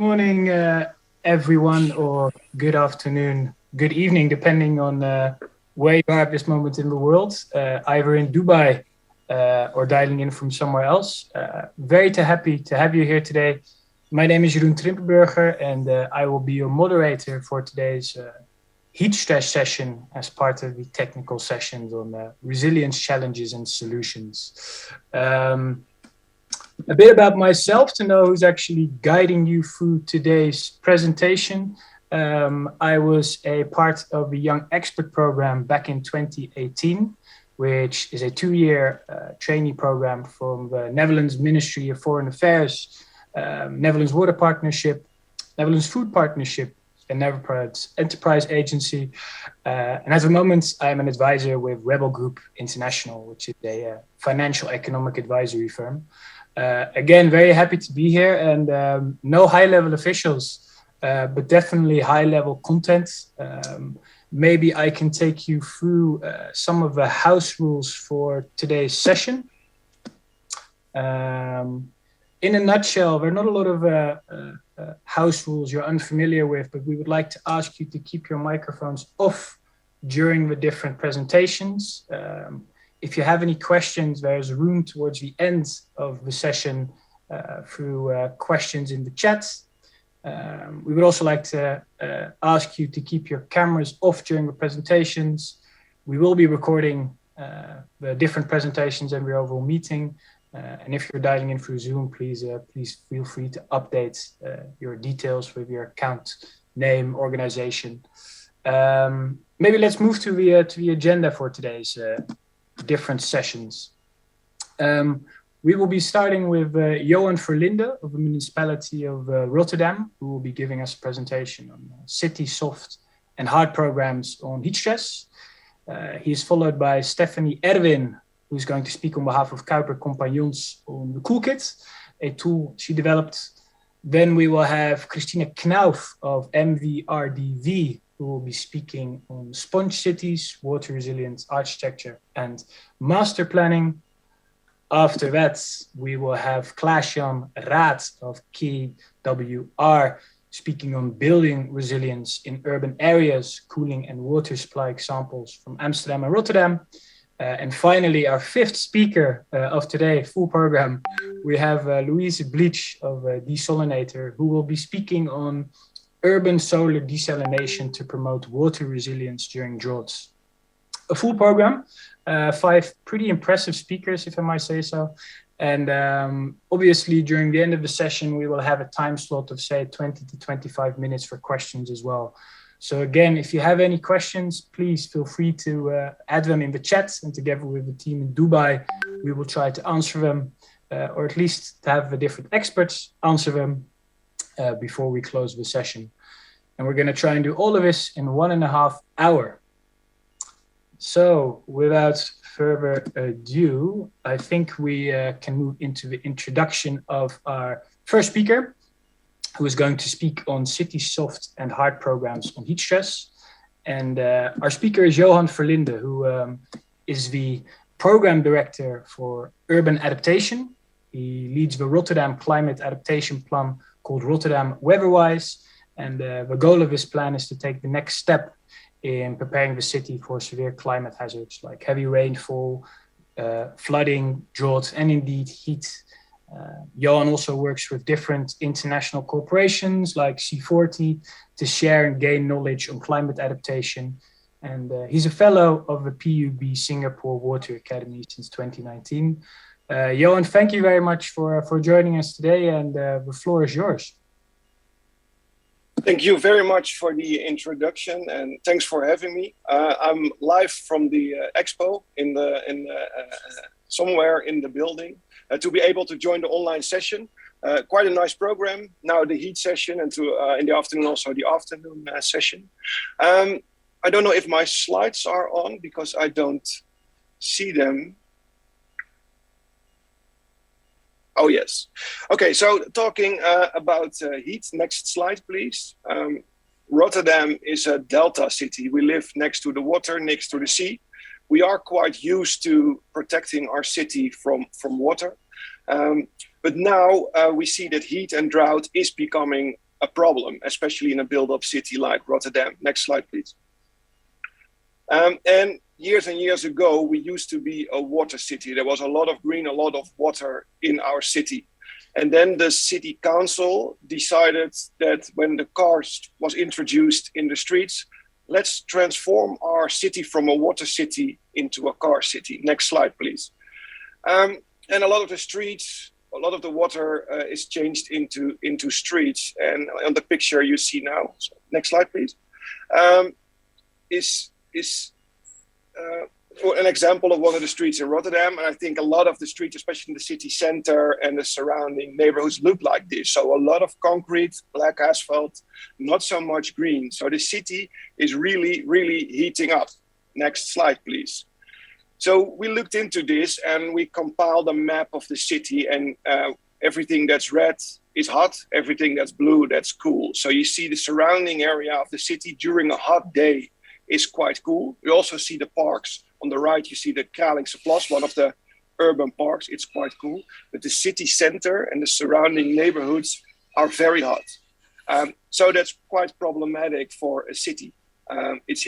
Morning, everyone, or good afternoon, good evening, depending on where you are at this moment in the world, either in Dubai or dialing in from somewhere else. Very happy to have you here today. My name is Jeroen Trimpenburger, and I will be your moderator for today's heat stress session as part of the technical sessions on resilience challenges and solutions. A bit about myself to know who's actually guiding you through today's presentation. I was a part of the Young Expert program back in 2018, which is a 2-year trainee program from the Netherlands Ministry of Foreign Affairs, Netherlands Water Partnership, Netherlands Food Partnership, and Netherlands Enterprise Agency. And at the moment, I'm an advisor with Rebel Group International, which is a financial economic advisory firm. Again, very happy to be here, and no high-level officials, but definitely high-level content. Maybe I can take you through some of the house rules for today's session. In a nutshell, there are not a lot of house rules you're unfamiliar with, but we would like to ask you to keep your microphones off during the different presentations. If you have any questions, there's room towards the end of the session through questions in the chat. We would also like to ask you to keep your cameras off during the presentations. We will be recording the different presentations and the overall meeting. And if you're dialing in through Zoom, please feel free to update your details with your account name, organization. Maybe let's move to the agenda for today's different sessions. We will be starting with Johan Verlinde of the municipality of Rotterdam, who will be giving us a presentation on city soft and hard programs on heat stress. He is followed by Stephanie Irwin, who's going to speak on behalf of Kuiper Compagnons on the Cool Kit, a tool she developed. Then we will have Christina Knauf of MVRDV, who will be speaking on sponge cities, water resilience, architecture, and master planning. After that, we will have Klaas-Jan Raad of KWR speaking on building resilience in urban areas, cooling and water supply examples from Amsterdam and Rotterdam. And finally, our fifth speaker of today, full program, we have Louise Bleach of Desalinator, who will be speaking on urban solar desalination to promote water resilience during droughts. A full program, 5 pretty impressive speakers, if I might say so. And obviously, during the end of the session, we will have a time slot of, say, 20 to 25 minutes for questions as well. So again, if you have any questions, please feel free to add them in the chat, and together with the team in Dubai, we will try to answer them, or at least to have the different experts answer them before we close the session. And we're going to try and do all of this in 1.5 hours. So without further ado, I think we can move into the introduction of our first speaker, who is going to speak on city soft and hard programs on heat stress. And our speaker is Johan Verlinde, who is the program director for urban adaptation. He leads the Rotterdam climate adaptation plan called Rotterdam Weatherwise. And the goal of this plan is to take the next step in preparing the city for severe climate hazards like heavy rainfall, flooding, drought, and indeed heat. Johan also works with different international corporations like C40 to share and gain knowledge on climate adaptation. And he's a fellow of the PUB Singapore Water Academy since 2019. Johan, thank you very much for joining us today, and the floor is yours. Thank you very much for the introduction, and thanks for having me. I'm live from the expo somewhere in the building to be able to join the online session. Quite a nice program. Now the heat session, and in the afternoon also the afternoon session. I don't know if my slides are on because I don't see them. Oh, yes. Okay, so talking about heat, next slide, please. Rotterdam is a delta city. We live next to the water, next to the sea. We are quite used to protecting our city from water. But now we see that heat and drought is becoming a problem, especially in a built-up city like Rotterdam. Next slide, please. And years ago, we used to be a water city. There was a lot of green, a lot of water in our city. And then the city council decided that when the cars was introduced in the streets, let's transform our city from a water city into a car city. Next slide, please. And a lot of the streets, a lot of the water is changed into streets. And on the picture you see now, so next slide, please, is an example of one of the streets in Rotterdam. And I think a lot of the streets, especially in the city center and the surrounding neighborhoods, look like this. So a lot of concrete, black asphalt, not so much green. So the city is really, really heating up. Next slide, please. So we looked into this and we compiled a map of the city, and everything that's red is hot, everything that's blue, that's cool. So you see the surrounding area of the city during a hot day is quite cool. You also see the parks. On the right, you see the Kralingse Plas, one of the urban parks. It's quite cool. But the city center and the surrounding neighborhoods are very hot. So that's quite problematic for a city. It's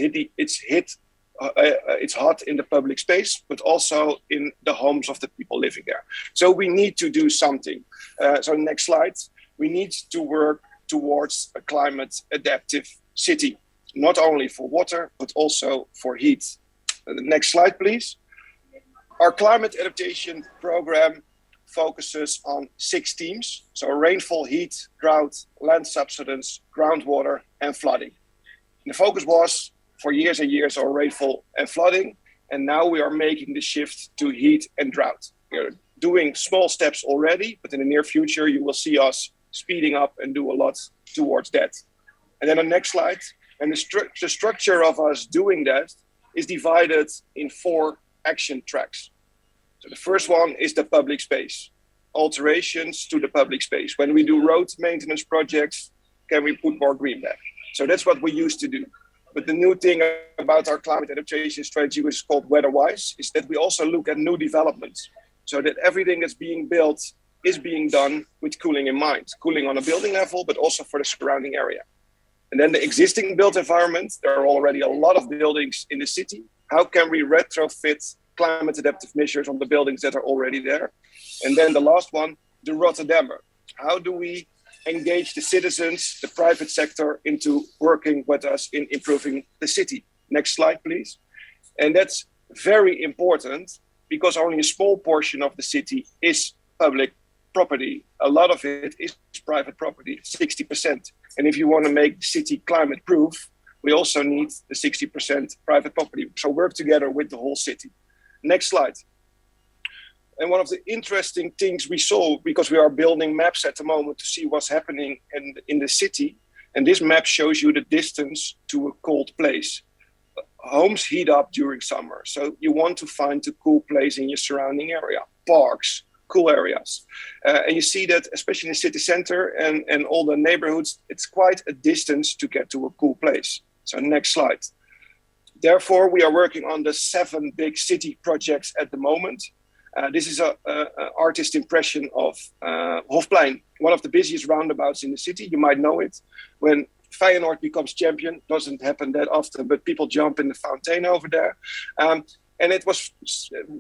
hot in the public space, but also in the homes of the people living there. So we need to do something. So next slide. We need to work towards a climate adaptive city, not only for water, but also for heat. The next slide, please. Our climate adaptation program focuses on 6 themes. So rainfall, heat, drought, land subsidence, groundwater, and flooding. And the focus was for years and years on rainfall and flooding. And now we are making the shift to heat and drought. We're doing small steps already, but in the near future, you will see us speeding up and do a lot towards that. And then the next slide. And the structure of us doing that is divided in 4 action tracks. So the first one is the public space, alterations to the public space. When we do road maintenance projects, can we put more green there? So that's what we used to do. But the new thing about our climate adaptation strategy, which is called Weatherwise, is that we also look at new developments. So that everything that's being built is being done with cooling in mind, cooling on a building level, but also for the surrounding area. And then the existing built environment, there are already a lot of buildings in the city. How can we retrofit climate adaptive measures on the buildings that are already there? And then the last one, the Rotterdammer. How do we engage the citizens, the private sector, into working with us in improving the city? Next slide, please. And that's very important because only a small portion of the city is public property. A lot of it is private property, 60%. And if you want to make the city climate proof, we also need the 60% private property. So work together with the whole city. Next slide. And one of the interesting things we saw, because we are building maps at the moment to see what's happening in the city, and this map shows you the distance to a cold place. Homes heat up during summer, so you want to find a cool place in your surrounding area, parks, cool areas. And you see that, especially in the city center and all the neighborhoods, it's quite a distance to get to a cool place. So next slide. Therefore, we are working on the 7 big city projects at the moment. This is an artist impression of Hofplein, one of the busiest roundabouts in the city. You might know it. When Feyenoord becomes champion, doesn't happen that often, but people jump in the fountain over there. And it was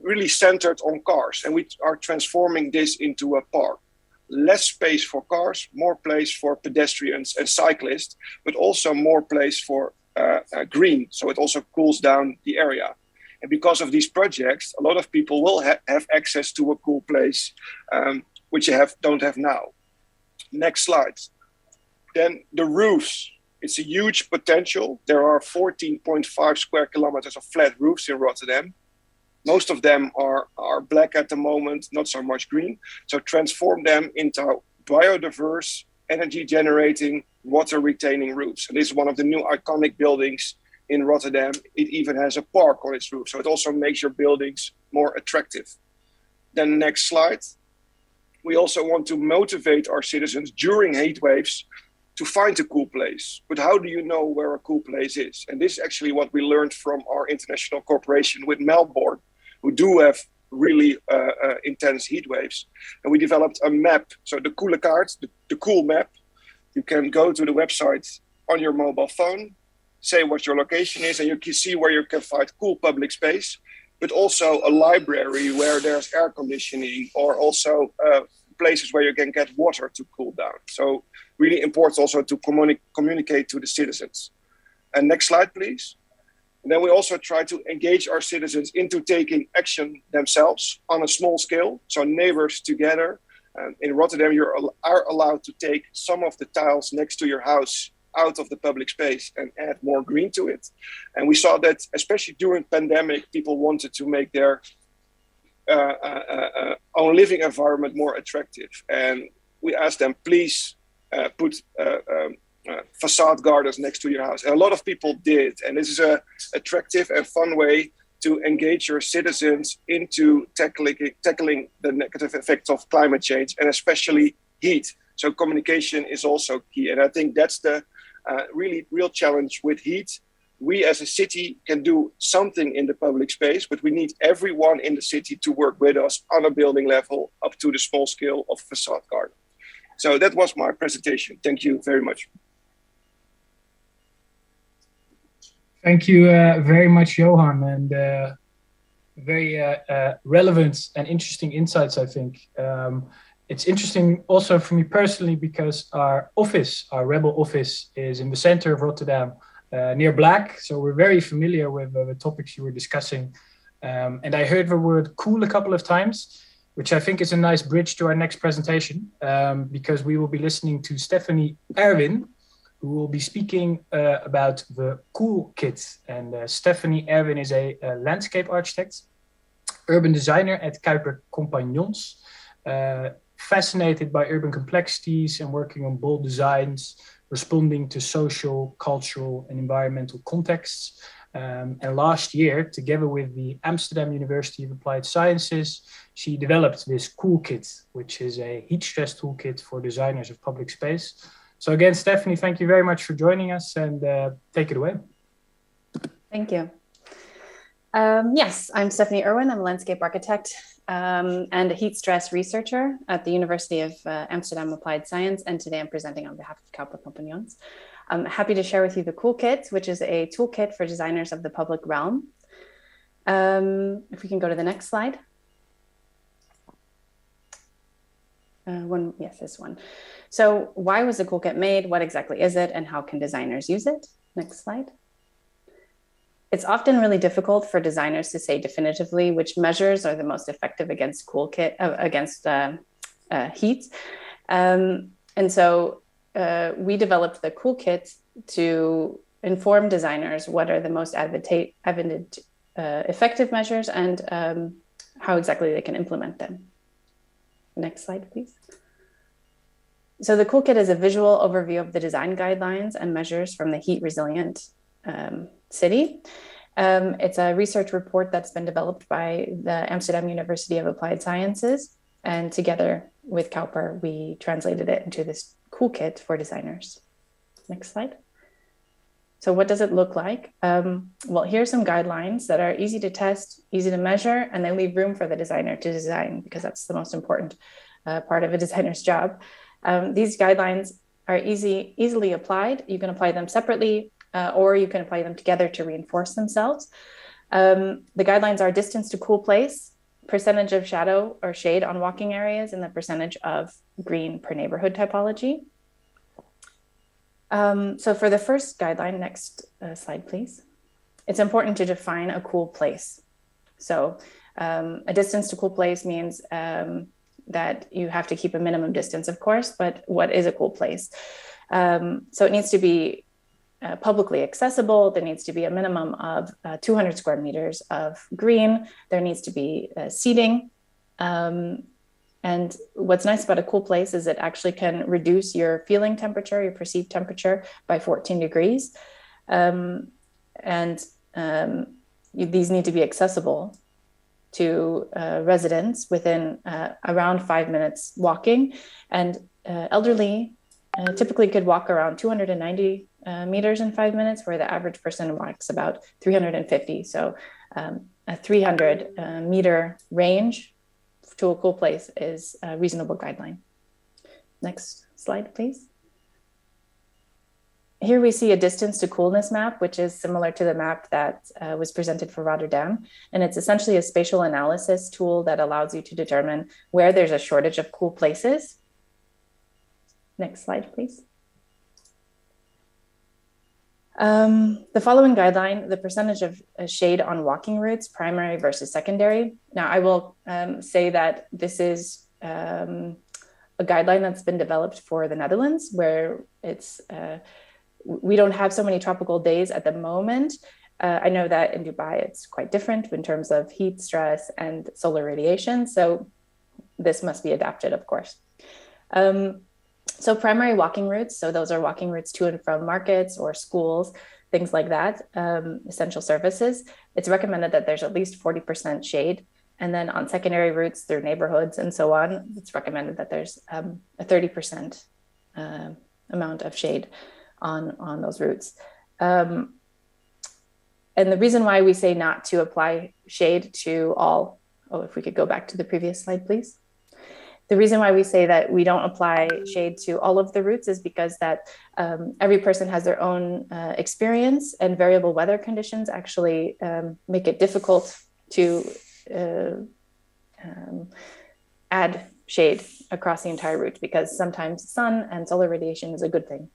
really centered on cars. And we are transforming this into a park. Less space for cars, more place for pedestrians and cyclists, but also more place for green. So it also cools down the area. And because of these projects, a lot of people will have access to a cool place, which you don't have now. Next slide. Then the roofs. It's a huge potential. There are 14.5 square kilometers of flat roofs in Rotterdam. Most of them are black at the moment, not so much green. So transform them into biodiverse, energy generating, water retaining roofs. And this is one of the new iconic buildings in Rotterdam. It even has a park on its roof. So it also makes your buildings more attractive. Then next slide. We also want to motivate our citizens during heat waves to find a cool place. But how do you know where a cool place is? And this is actually what we learned from our international cooperation with Melbourne, who do have really intense heat waves. And we developed a map, so the Coole Kaart, the cool map, You can go to the website on your mobile phone, say what your location is, and you can see where you can find cool public space, but also a library where there's air conditioning, or also places where you can get water to cool down. So really important also to communicate to the citizens. And next slide, please. And then we also try to engage our citizens into taking action themselves on a small scale. So neighbors together. In Rotterdam, you are allowed to take some of the tiles next to your house out of the public space and add more green to it. And we saw that, especially during pandemic, people wanted to make their own living environment more attractive. And we asked them, please put facade gardens next to your house. And a lot of people did. And this is an attractive and fun way to engage your citizens into tackling the negative effects of climate change, and especially heat. So communication is also key. And I think that's the real challenge with heat. We as a city can do something in the public space, but we need everyone in the city to work with us on a building level up to the small scale of facade garden. So that was my presentation. Thank you very much. Thank you very much, Johan, and very relevant and interesting insights, I think. It's interesting also for me personally because our office, our Rebel office, is in the center of Rotterdam, near Black. So we're very familiar with the topics you were discussing. And I heard the word cool a couple of times, which I think is a nice bridge to our next presentation, because we will be listening to Stephanie Irwin, who will be speaking about the Cool Kit. And Stephanie Irwin is a landscape architect, urban designer at Kuiper Compagnons, fascinated by urban complexities and working on bold designs, responding to social, cultural, and environmental contexts. And last year, together with the Amsterdam University of Applied Sciences, she developed this Cool Kit, which is a heat stress toolkit for designers of public space. So again, Stephanie, thank you very much for joining us, and take it away. Thank you. Yes, I'm Stephanie Irwin. I'm a landscape architect and a heat stress researcher at the University of Amsterdam Applied Science. And today I'm presenting on behalf of Kuiper Compagnons. I'm happy to share with you the Cool Kit, which is a toolkit for designers of the public realm. If we can go to the next slide. Yes, this one. So why was the Cool Kit made? What exactly is it? And how can designers use it? Next slide. It's often really difficult for designers to say definitively which measures are the most effective against heat. And so we developed the Cool Kit to inform designers what are the most effective measures and how exactly they can implement them. Next slide, please. So the Cool Kit is a visual overview of the design guidelines and measures from the heat resilient city. It's a research report that's been developed by the Amsterdam University of Applied Sciences. And together with Kuiper, we translated it into this Cool Kit for designers. Next slide. So what does it look like? Well, here are some guidelines that are easy to test, easy to measure, and they leave room for the designer to design, because that's the most important part of a designer's job. These guidelines are easily applied. You can apply them separately, or you can apply them together to reinforce themselves. The guidelines are distance to cool place, percentage of shadow or shade on walking areas, and the percentage of green per neighborhood typology. So for the first guideline, next slide, please. It's important to define a cool place. So a distance to cool place means that you have to keep a minimum distance, of course, but what is a cool place? So it needs to be publicly accessible. There needs to be a minimum of 200 square meters of green. There needs to be seating. And what's nice about a cool place is it actually can reduce your feeling temperature, your perceived temperature by 14 degrees. These need to be accessible to residents within around 5 minutes walking. And elderly typically could walk around 290 meters in 5 minutes, where the average person walks about 350. So a 300 meter range to a cool place is a reasonable guideline. Next slide, please. Here we see a distance to coolness map, which is similar to the map that was presented for Rotterdam. And it's essentially a spatial analysis tool that allows you to determine where there's a shortage of cool places. Next slide, please. The following guideline, the percentage of shade on walking routes, primary versus secondary. Now, I will say that this is a guideline that's been developed for the Netherlands, where it's we don't have so many tropical days at the moment. I know that in Dubai, it's quite different in terms of heat stress and solar radiation. So this must be adapted, of course. So primary walking routes, so those are walking routes to and from markets or schools, things like that, essential services. It's recommended that there's at least 40% shade. And then on secondary routes through neighborhoods and so on, it's recommended that there's a 30% amount of shade on those routes. And the reason why we say not to apply shade to all, oh, if we could go back to the previous slide, please. The reason why we say that we don't apply shade to all of the routes is because that every person has their own experience, and variable weather conditions actually make it difficult to add shade across the entire route, because sometimes sun and solar radiation is a good thing.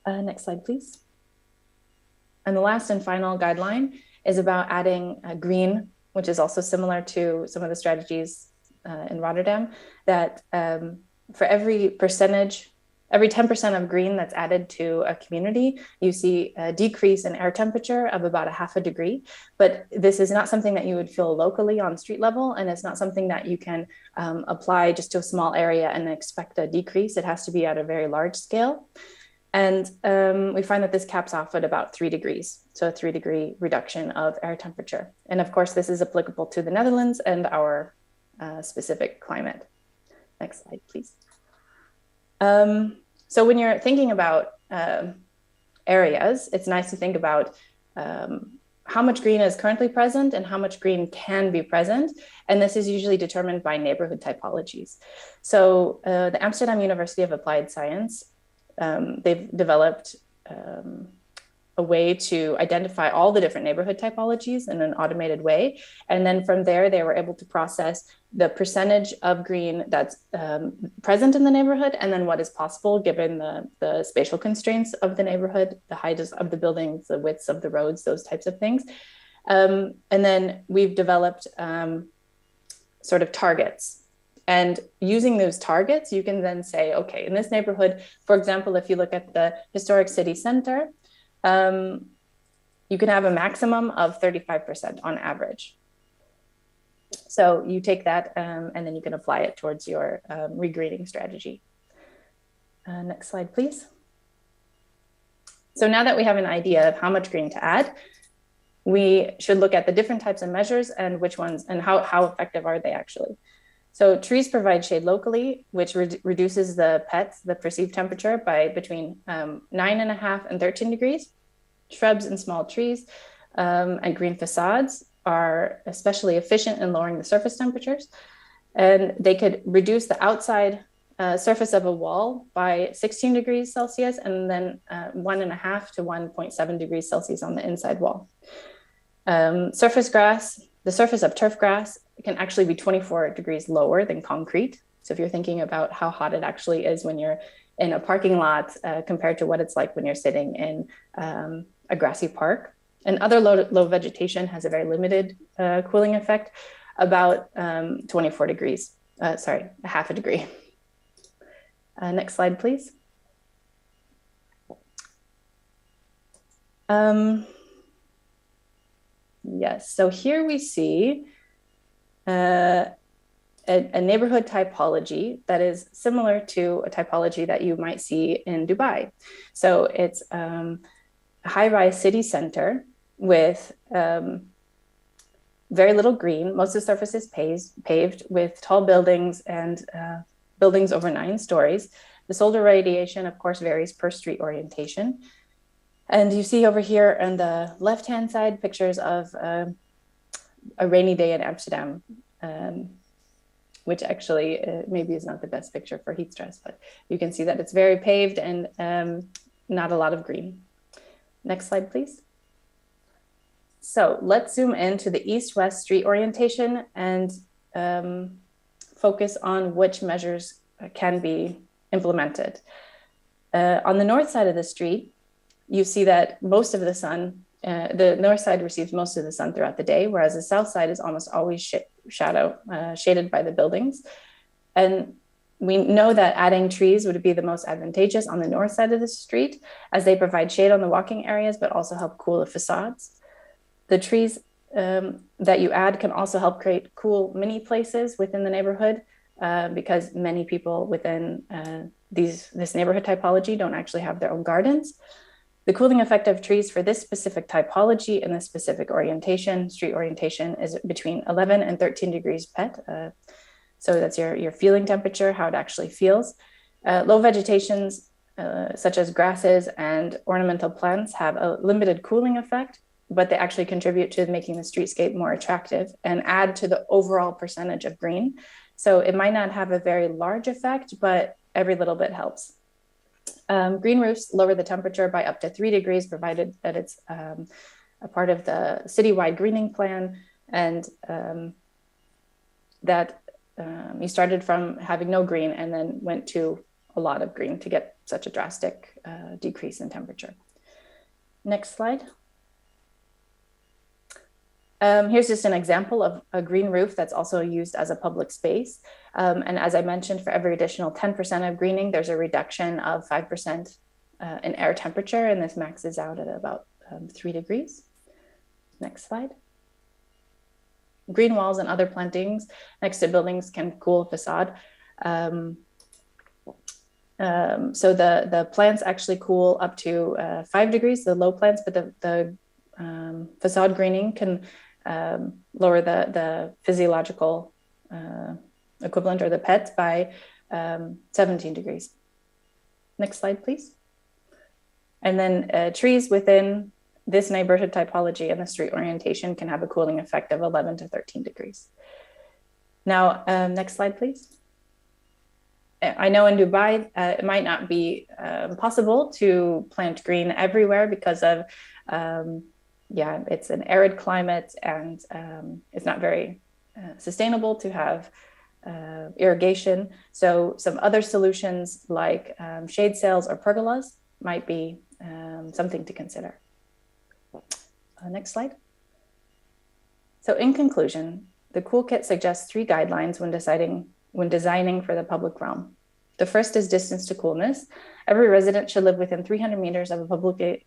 Next slide, please. And the last and final guideline is about adding green, which is also similar to some of the strategies in Rotterdam, that for every 10% of green that's added to a community, you see a decrease in air temperature of about 0.5 degree. But this is not something that you would feel locally on street level, and it's not something that you can apply just to a small area and expect a decrease. It has to be at a very large scale. And we find that this caps off at about 3 degrees, so a 3-degree reduction of air temperature. And of course, this is applicable to the Netherlands and our specific climate. Next slide, please. So when you're thinking about areas, it's nice to think about how much green is currently present and how much green can be present. And this is usually determined by neighborhood typologies. So the Amsterdam University of Applied Science, they've developed a way to identify all the different neighborhood typologies in an automated way. And then from there, they were able to process the percentage of green that's present in the neighborhood, and then what is possible given the spatial constraints of the neighborhood, the heights of the buildings, the widths of the roads, those types of things. And then we've developed sort of targets. And using those targets, you can then say, okay, in this neighborhood, for example, if you look at the historic city center, you can have a maximum of 35% on average. So you take that and then you can apply it towards your regreening strategy. Next slide, please. So now that we have an idea of how much green to add, we should look at the different types of measures and which ones and how effective are they actually. So trees provide shade locally, which reduces the PET, the perceived temperature, by between 9.5 and 13 degrees. Shrubs and small trees and green facades are especially efficient in lowering the surface temperatures. And they could reduce the outside surface of a wall by 16 degrees Celsius and then 1.5 to 1.7 degrees Celsius on the inside wall. Surface grass, the surface of turf grass can actually be 24 degrees lower than concrete. So if you're thinking about how hot it actually is when you're in a parking lot compared to what it's like when you're sitting in a grassy park. And other low vegetation has a very limited cooling effect, about 24 degrees, sorry, 0.5 degree. Next slide, please. Yes, so here we see a neighborhood typology that is similar to a typology that you might see in Dubai. So it's a high-rise city center with very little green. Most of the surface is paved with tall buildings and buildings over 9 stories. The solar radiation, of course, varies per street orientation. And you see over here on the left-hand side pictures of a rainy day in Amsterdam, which actually maybe is not the best picture for heat stress, but you can see that it's very paved and not a lot of green. Next slide, please. So let's zoom into the east-west street orientation and focus on which measures can be implemented. On the north side of the street, you see that most of the sun, the north side receives most of the sun throughout the day, whereas the south side is almost always shaded by the buildings. And we know that adding trees would be the most advantageous on the north side of the street, as they provide shade on the walking areas, but also help cool the facades. The trees that you add can also help create cool mini places within the neighborhood, because many people within this neighborhood typology don't actually have their own gardens. The cooling effect of trees for this specific typology and this specific orientation, street orientation, is between 11 and 13 degrees PET. So that's your feeling temperature, how it actually feels. Low vegetations, such as grasses and ornamental plants, have a limited cooling effect, but they actually contribute to making the streetscape more attractive and add to the overall percentage of green. So it might not have a very large effect, but every little bit helps. Green roofs lower the temperature by up to 3 degrees, provided that it's a part of the citywide greening plan, and that you started from having no green and then went to a lot of green to get such a drastic decrease in temperature. Next slide. Here's just an example of a green roof that's also used as a public space. And as I mentioned, for every additional 10% of greening, there's a reduction of 5% in air temperature, and this maxes out at about 3 degrees. Next slide. Green walls and other plantings next to buildings can cool a facade. So the plants actually cool up to 5 degrees, the low plants, but the facade greening can lower the physiological equivalent, or the PET, by 17 degrees. Next slide, please. And then trees within this neighborhood typology and the street orientation can have a cooling effect of 11 to 13 degrees. Now, next slide, please. I know in Dubai, it might not be possible to plant green everywhere because of, it's an arid climate, and it's not very sustainable to have irrigation. So some other solutions like shade sails or pergolas might be something to consider. Next slide. So in conclusion, the Cool Kit suggests 3 guidelines when designing for the public realm. The first is distance to coolness. Every resident should live within 300 meters of a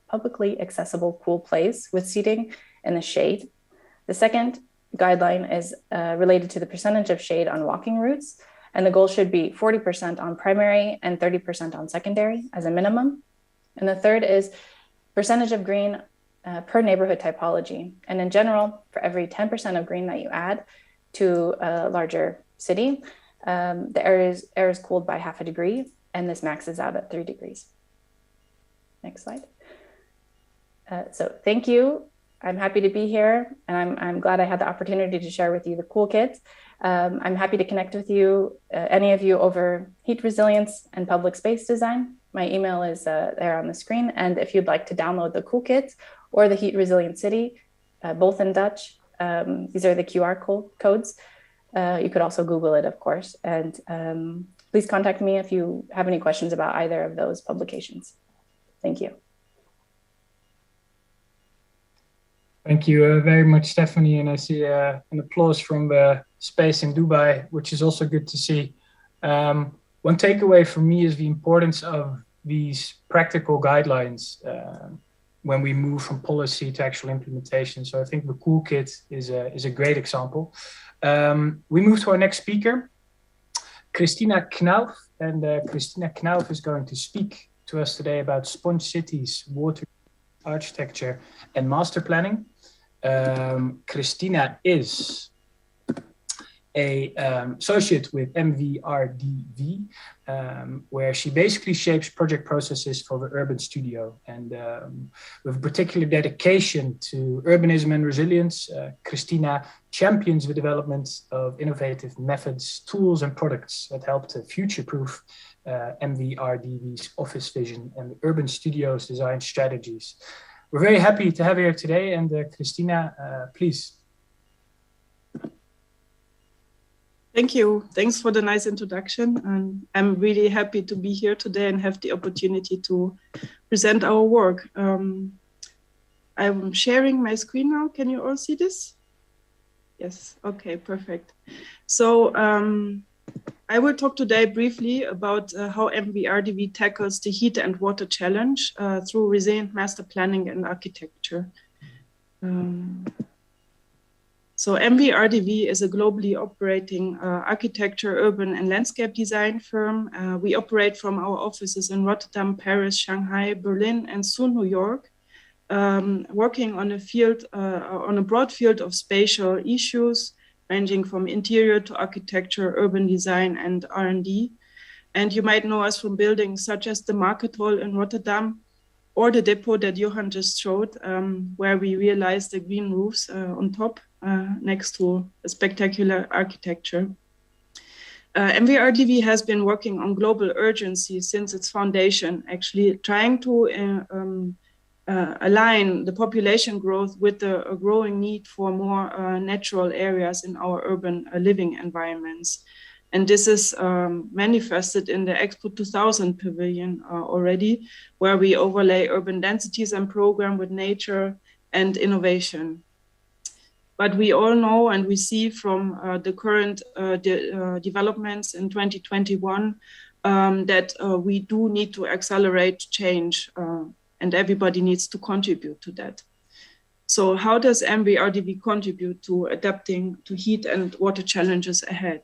publicly accessible cool place with seating in the shade. The second guideline is related to the percentage of shade on walking routes, and the goal should be 40% on primary and 30% on secondary as a minimum. And the third is percentage of green per neighborhood typology. And in general, for every 10% of green that you add to a larger city, the air is cooled by 0.5 degree, and this maxes out at 3 degrees. Next slide. So thank you. I'm happy to be here, and I'm glad I had the opportunity to share with you the Cool Kit. I'm happy to connect with you, any of you, over heat resilience and public space design. My email is there on the screen, and if you'd like to download the Cool Kit or the Heat Resilient City, both in Dutch, these are the QR codes. You could also Google it, of course, and please contact me if you have any questions about either of those publications. Thank you. Thank you very much, Stephanie. And I see an applause from the space in Dubai, which is also good to see. One takeaway for me is the importance of these practical guidelines when we move from policy to actual implementation. So I think the Cool Kit is a great example. We move to our next speaker, Christina Knauf. And Christina Knauf is going to speak to us today about sponge cities, water architecture, and master planning. Christina is a associate with MVRDV, where she basically shapes project processes for the urban studio. And with particular dedication to urbanism and resilience, Christina champions the development of innovative methods, tools, and products that help to future-proof MVRDV's office vision and the urban studio's design strategies. We're very happy to have you here today, and Christina, please. Thank you. Thanks for the nice introduction. And I'm really happy to be here today and have the opportunity to present our work. I'm sharing my screen now. Can you all see this? Yes. Okay, perfect. So I will talk today briefly about how MVRDV tackles the heat and water challenge through resilient master planning and architecture. So MVRDV is a globally operating architecture, urban and landscape design firm. We operate from our offices in Rotterdam, Paris, Shanghai, Berlin, and soon New York, working on a broad field of spatial issues, ranging from interior to architecture, urban design, and R&D. And you might know us from buildings such as the Market Hall in Rotterdam, or the depot that Johan just showed, where we realized the green roofs on top next to a spectacular architecture. MVRDV has been working on global urgency since its foundation, actually trying to align the population growth with the growing need for more natural areas in our urban living environments. And this is manifested in the Expo 2000 pavilion already, where we overlay urban densities and program with nature and innovation. But we all know and we see from the current developments in 2021 that we do need to accelerate change and everybody needs to contribute to that. So how does MVRDV contribute to adapting to heat and water challenges ahead?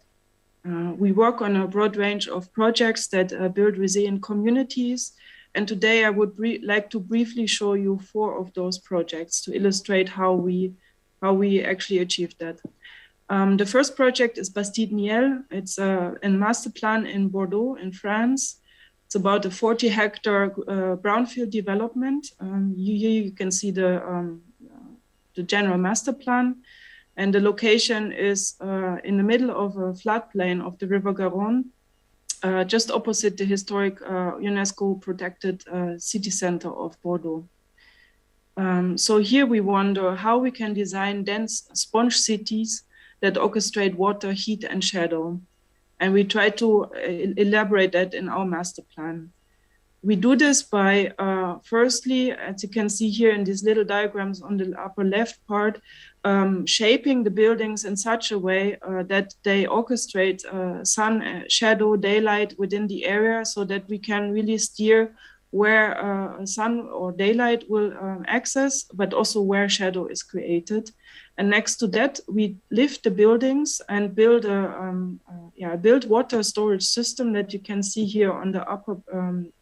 We work on a broad range of projects that build resilient communities. And today I would like to briefly show you 4 of those projects to illustrate how we actually achieved that. The first project is Bastide Niel. It's a master plan in Bordeaux in France. It's about a 40-hectare brownfield development. Here you can see the general master plan. And the location is in the middle of a floodplain of the River Garonne, just opposite the historic UNESCO protected city center of Bordeaux. So here we wonder how we can design dense sponge cities that orchestrate water, heat, and shadow. And we try to elaborate that in our master plan. We do this by, firstly, as you can see here in these little diagrams on the upper left part, shaping the buildings in such a way that they orchestrate sun, shadow, daylight within the area so that we can really steer where sun or daylight will access, but also where shadow is created. And next to that, we lift the buildings and build a build water storage system that you can see here on the upper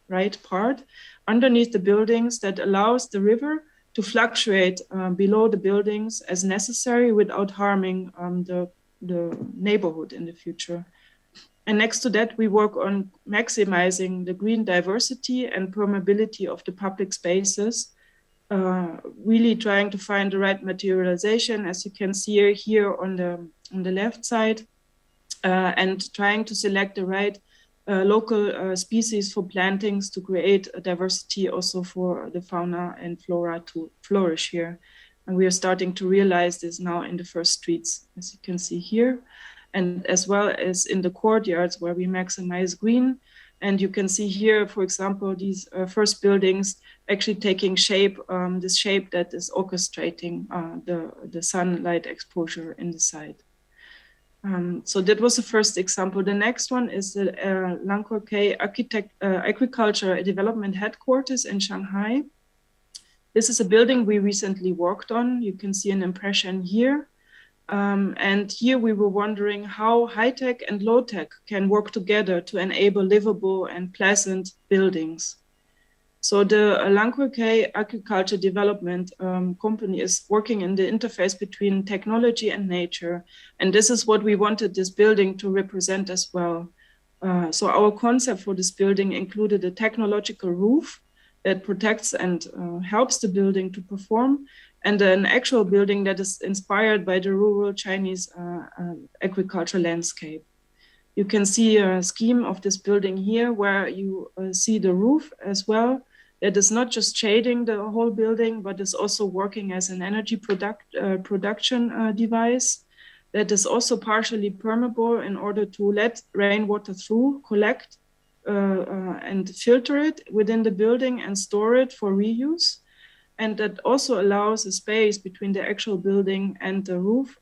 right part underneath the buildings that allows the river to fluctuate below the buildings as necessary without harming the neighborhood in the future. And next to that, we work on maximizing the green diversity and permeability of the public spaces, really trying to find the right materialization, as you can see here on the left side, and trying to select the right local species for plantings to create a diversity also for the fauna and flora to flourish here. And we are starting to realize this now in the first streets, as you can see here, and as well as in the courtyards where we maximize green. And you can see here, for example, these first buildings actually taking shape, this shape that is orchestrating the sunlight exposure in the site. So that was the first example. The next one is the Langkorkei Agriculture Development Headquarters in Shanghai. This is a building we recently worked on. You can see an impression here. And here we were wondering how high-tech and low-tech can work together to enable livable and pleasant buildings. So the Langquerque Agriculture Development Company is working in the interface between technology and nature. And this is what we wanted this building to represent as well. So our concept for this building included a technological roof that protects and helps the building to perform, and an actual building that is inspired by the rural Chinese agriculture landscape. You can see a scheme of this building here where you see the roof as well. It is not just shading the whole building, but is also working as an energy production device that is also partially permeable in order to let rainwater through, collect and filter it within the building and store it for reuse. And that also allows a space between the actual building and the roof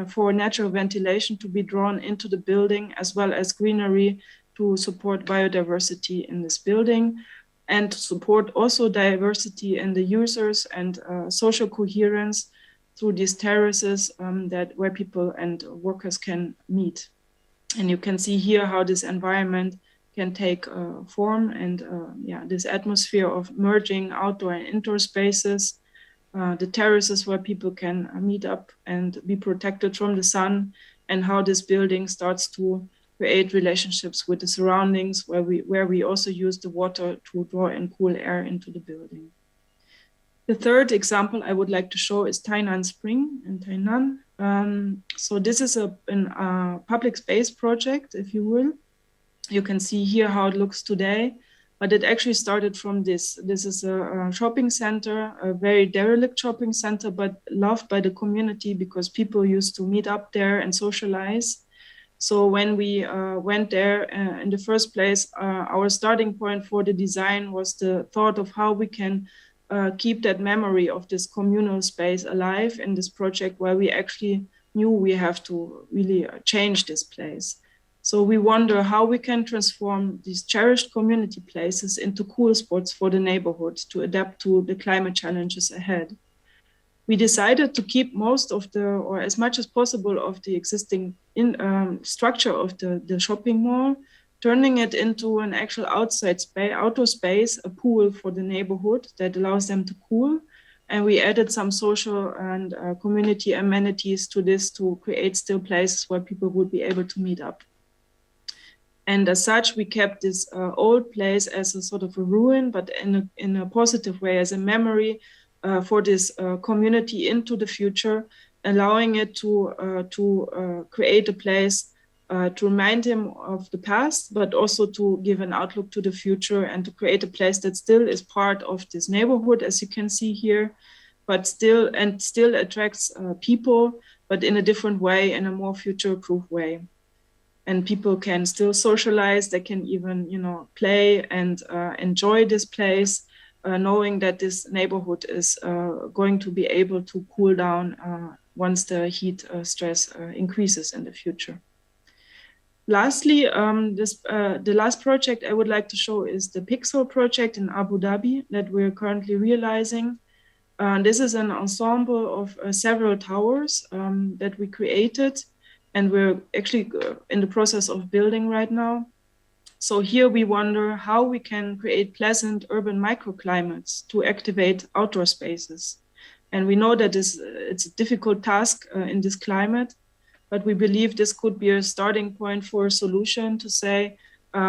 for natural ventilation to be drawn into the building, as well as greenery to support biodiversity in this building, and to support also diversity in the users and social coherence through these terraces where people and workers can meet. And you can see here how this environment can take form, and this atmosphere of merging outdoor and indoor spaces, the terraces where people can meet up and be protected from the sun, and how this building starts to create relationships with the surroundings where we also use the water to draw in cool air into the building. The third example I would like to show is Tainan Spring in Tainan. So this is a public space project, if you will. You can see here how it looks today, but it actually started from this. This is a shopping center, a very derelict shopping center, but loved by the community because people used to meet up there and socialize. So when we went there in the first place, our starting point for the design was the thought of how we can keep that memory of this communal space alive in this project, where we actually knew we have to really change this place. So we wonder how we can transform these cherished community places into cool spots for the neighborhood to adapt to the climate challenges ahead. We decided to keep most of or as much as possible of the existing structure of the shopping mall, turning it into an actual outdoor space, a pool for the neighborhood that allows them to cool. And we added some social and community amenities to this to create still places where people would be able to meet up. And as such, we kept this old place as a sort of a ruin, but in a positive way, as a memory for this community into the future, allowing it to create a place to remind him of the past, but also to give an outlook to the future and to create a place that still is part of this neighborhood, as you can see here, but still attracts people, but in a different way, in a more future-proof way. And people can still socialize, they can even, play and enjoy this place, knowing that this neighborhood is going to be able to cool down once the heat stress increases in the future. Lastly, the last project I would like to show is the Pixel project in Abu Dhabi that we're currently realizing. This is an ensemble of several towers that we created, and we're actually in the process of building right now. So here we wonder how we can create pleasant urban microclimates to activate outdoor spaces. And we know that it's a difficult task in this climate, but we believe this could be a starting point for a solution to say,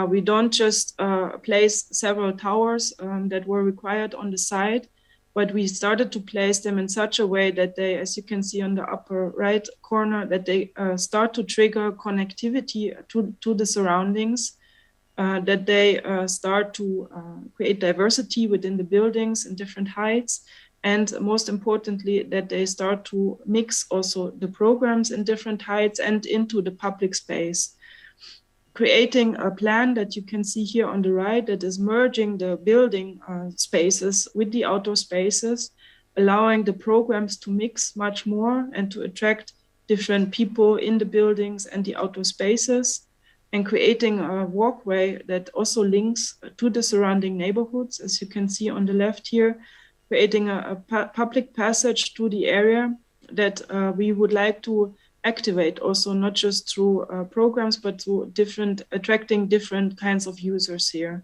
we don't just place several towers that were required on the site, but we started to place them in such a way that they, as you can see on the upper right corner, that they start to trigger connectivity to the surroundings, that they start to create diversity within the buildings in different heights, and most importantly, that they start to mix also the programs in different heights and into the public space, creating a plan that you can see here on the right that is merging the building spaces with the outdoor spaces, allowing the programs to mix much more and to attract different people in the buildings and the outdoor spaces, and creating a walkway that also links to the surrounding neighborhoods, as you can see on the left here, creating a public passage to the area that we would like to activate also, not just through programs, but through attracting different kinds of users here.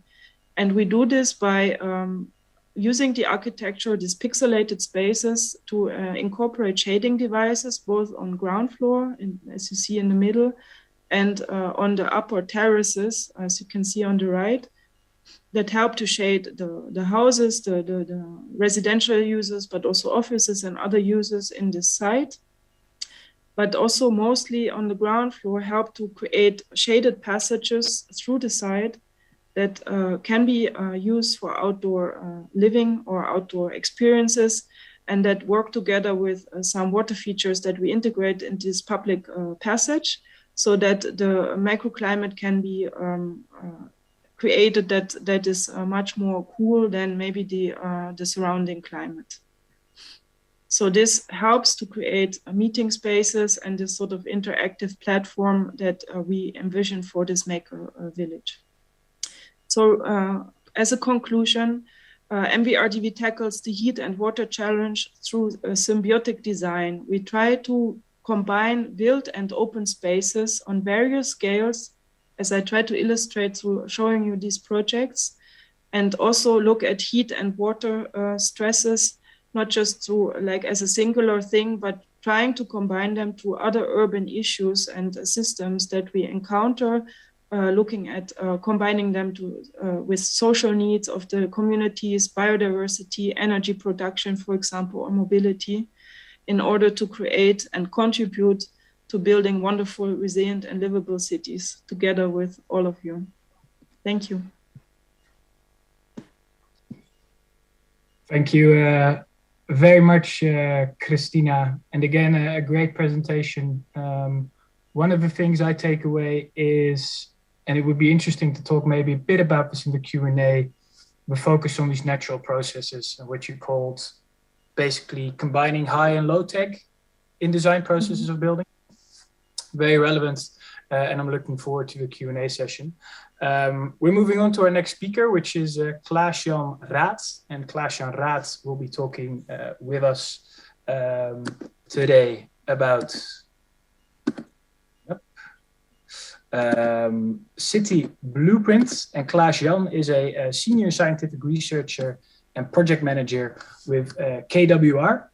And we do this by using the architecture, these pixelated spaces, to incorporate shading devices, both on ground floor, as you see in the middle, and on the upper terraces, as you can see on the right, that help to shade the houses, the residential users, but also offices and other users in this site. But also mostly on the ground floor, help to create shaded passages through the site that can be used for outdoor living or outdoor experiences, and that work together with some water features that we integrate in this public passage, so that the microclimate can be created that is much more cool than maybe the surrounding climate. So this helps to create meeting spaces and this sort of interactive platform that we envision for this maker village. So as a conclusion, MVRDV tackles the heat and water challenge through a symbiotic design. We try to combine built and open spaces on various scales, as I try to illustrate through showing you these projects, and also look at heat and water stresses, not just to like as a singular thing, but trying to combine them to other urban issues and systems that we encounter, looking at combining them with social needs of the communities, biodiversity, energy production, for example, or mobility, in order to create and contribute to building wonderful, resilient, and livable cities together with all of you. Thank you. Thank you very much, Christina. And again, a great presentation. One of the things I take away is, and it would be interesting to talk maybe a bit about this in the Q&A, the focus on these natural processes, what you called basically combining high and low tech in design processes of building. Very relevant, and I'm looking forward to the Q&A session. We're moving on to our next speaker, which is Klaas-Jan Raats. And Klaas-Jan Raats will be talking with us today about city blueprints. And Klaas-Jan is a senior scientific researcher and project manager with KWR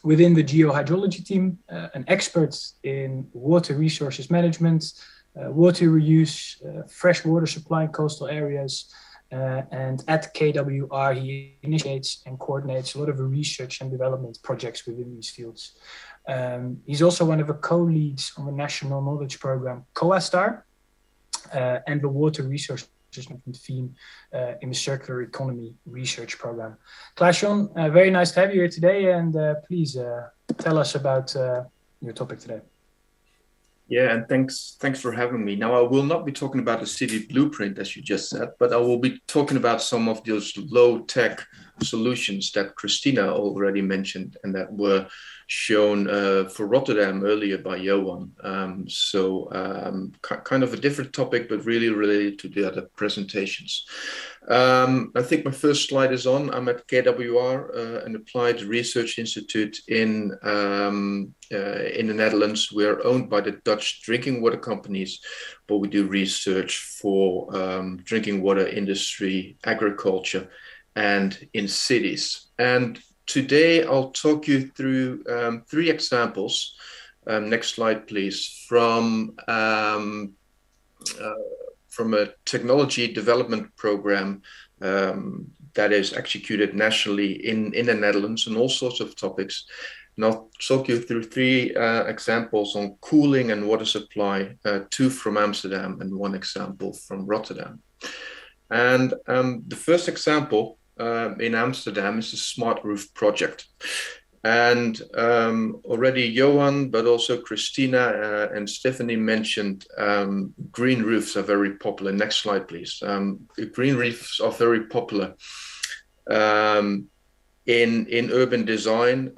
within the geohydrology team, an expert in water resources management, water reuse, fresh water supply in coastal areas. And at KWR, he initiates and coordinates a lot of the research and development projects within these fields. He's also one of the co-leads on the National Knowledge Program, COASTAR, and the Water Resources Management theme in the Circular Economy Research Program. Klaas-Jan, very nice to have you here today, and please tell us about your topic today. Yeah, and thanks for having me. Now, I will not be talking about a city blueprint, as you just said, but I will be talking about some of those low-tech solutions that Christina already mentioned and that were shown for Rotterdam earlier by Johan. Kind of a different topic, but really related to the other presentations. I think my first slide is on. I'm at KWR, an applied research institute in the Netherlands. We're owned by the Dutch drinking water companies, but we do research for drinking water industry, agriculture, and in cities. And today I'll talk you through 3 examples. Next slide, please. From a technology development program that is executed nationally in the Netherlands on all sorts of topics. And I'll talk you through 3 examples on cooling and water supply, 2 from Amsterdam and 1 example from Rotterdam. And the first example in Amsterdam is the Smart Roof project. And already Johan, but also Christina and Stephanie mentioned green roofs are very popular. Next slide, please. Green roofs are very popular in urban design,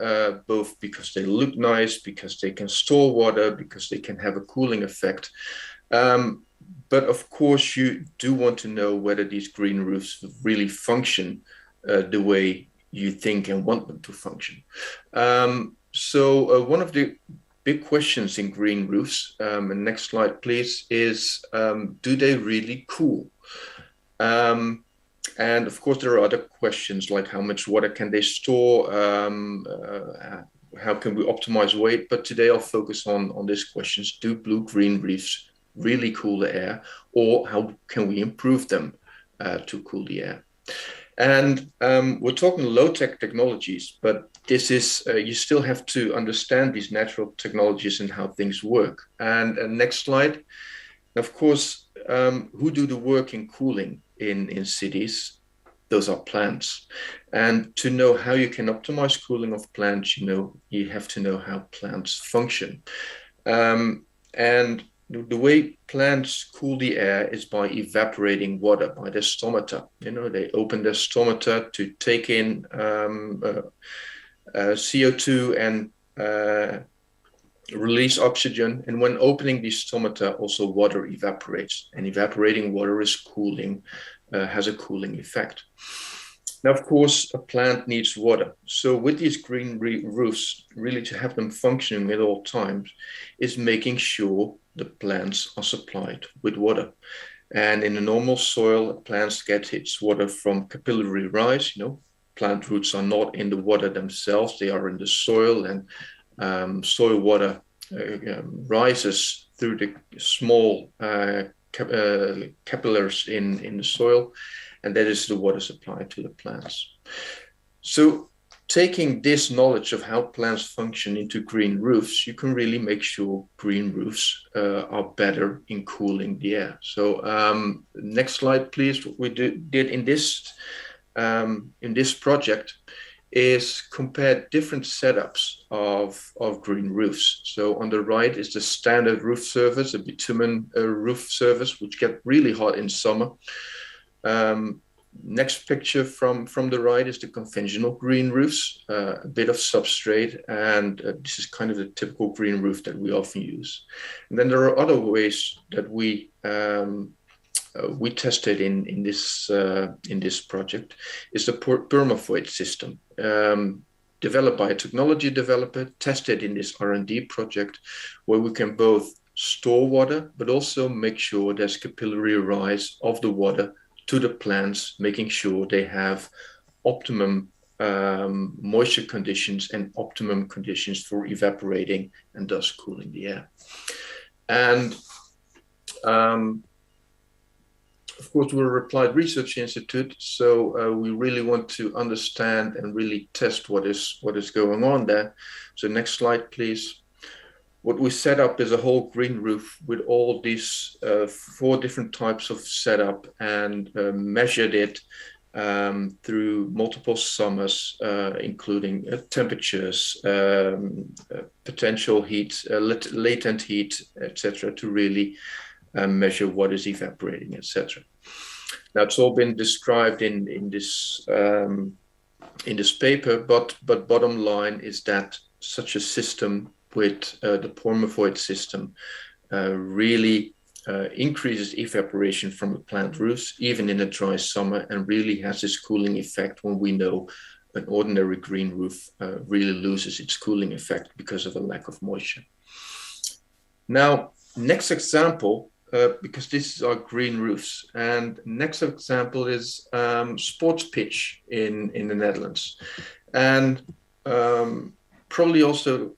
both because they look nice, because they can store water, because they can have a cooling effect. But of course, you do want to know whether these green roofs really function the way you think and want them to function. So one of the big questions in green roofs, and next slide please, is do they really cool? And of course, there are other questions like how much water can they store, how can we optimize weight? But today I'll focus on these questions. Do blue-green reefs really cool the air, or how can we improve them to cool the air? And we're talking low-tech technologies, but this is, you still have to understand these natural technologies and how things work. And next slide. Of course, who do the work in cooling in cities? Those are plants. And to know how you can optimize cooling of plants, you have to know how plants function. And the way plants cool the air is by evaporating water, by their stomata. They open their stomata to take in CO2 and release oxygen. And when opening these stomata, also water evaporates. And evaporating water is cooling, has a cooling effect. Now, of course, a plant needs water. So with these green roofs, really to have them functioning at all times is making sure the plants are supplied with water. And in a normal soil, plants get its water from capillary rise. Plant roots are not in the water themselves, they are in the soil, and soil water rises through the small capillaries in the soil, and that is the water supply to the plants. So taking this knowledge of how plants function into green roofs, you can really make sure green roofs are better in cooling the air. So next slide, please. What we did in this project is compare different setups of green roofs. So on the right is the standard roof surface, a bitumen roof surface, which get really hot in summer. Next picture from the right is the conventional green roofs, a bit of substrate, and this is kind of the typical green roof that we often use. And then there are other ways that we tested in this project is the Permafroid system, developed by a technology developer, tested in this R&D project, where we can both store water, but also make sure there's capillary rise of the water to the plants, making sure they have optimum moisture conditions and optimum conditions for evaporating and thus cooling the air. And of course, we're an applied research institute, so we really want to understand and really test what is going on there. So next slide, please. What we set up is a whole green roof with all these 4 different types of setup, and measured it through multiple summers, including temperatures, potential heat, latent heat, etc., to really measure what is evaporating, etc. Now, it's all been described in this paper, but bottom line is that such a system with the Permafroid system really increases evaporation from the plant roofs, even in a dry summer, and really has this cooling effect when we know an ordinary green roof really loses its cooling effect because of a lack of moisture. Now, next example, because this is our green roofs, and next example is sports pitch in the Netherlands, and probably also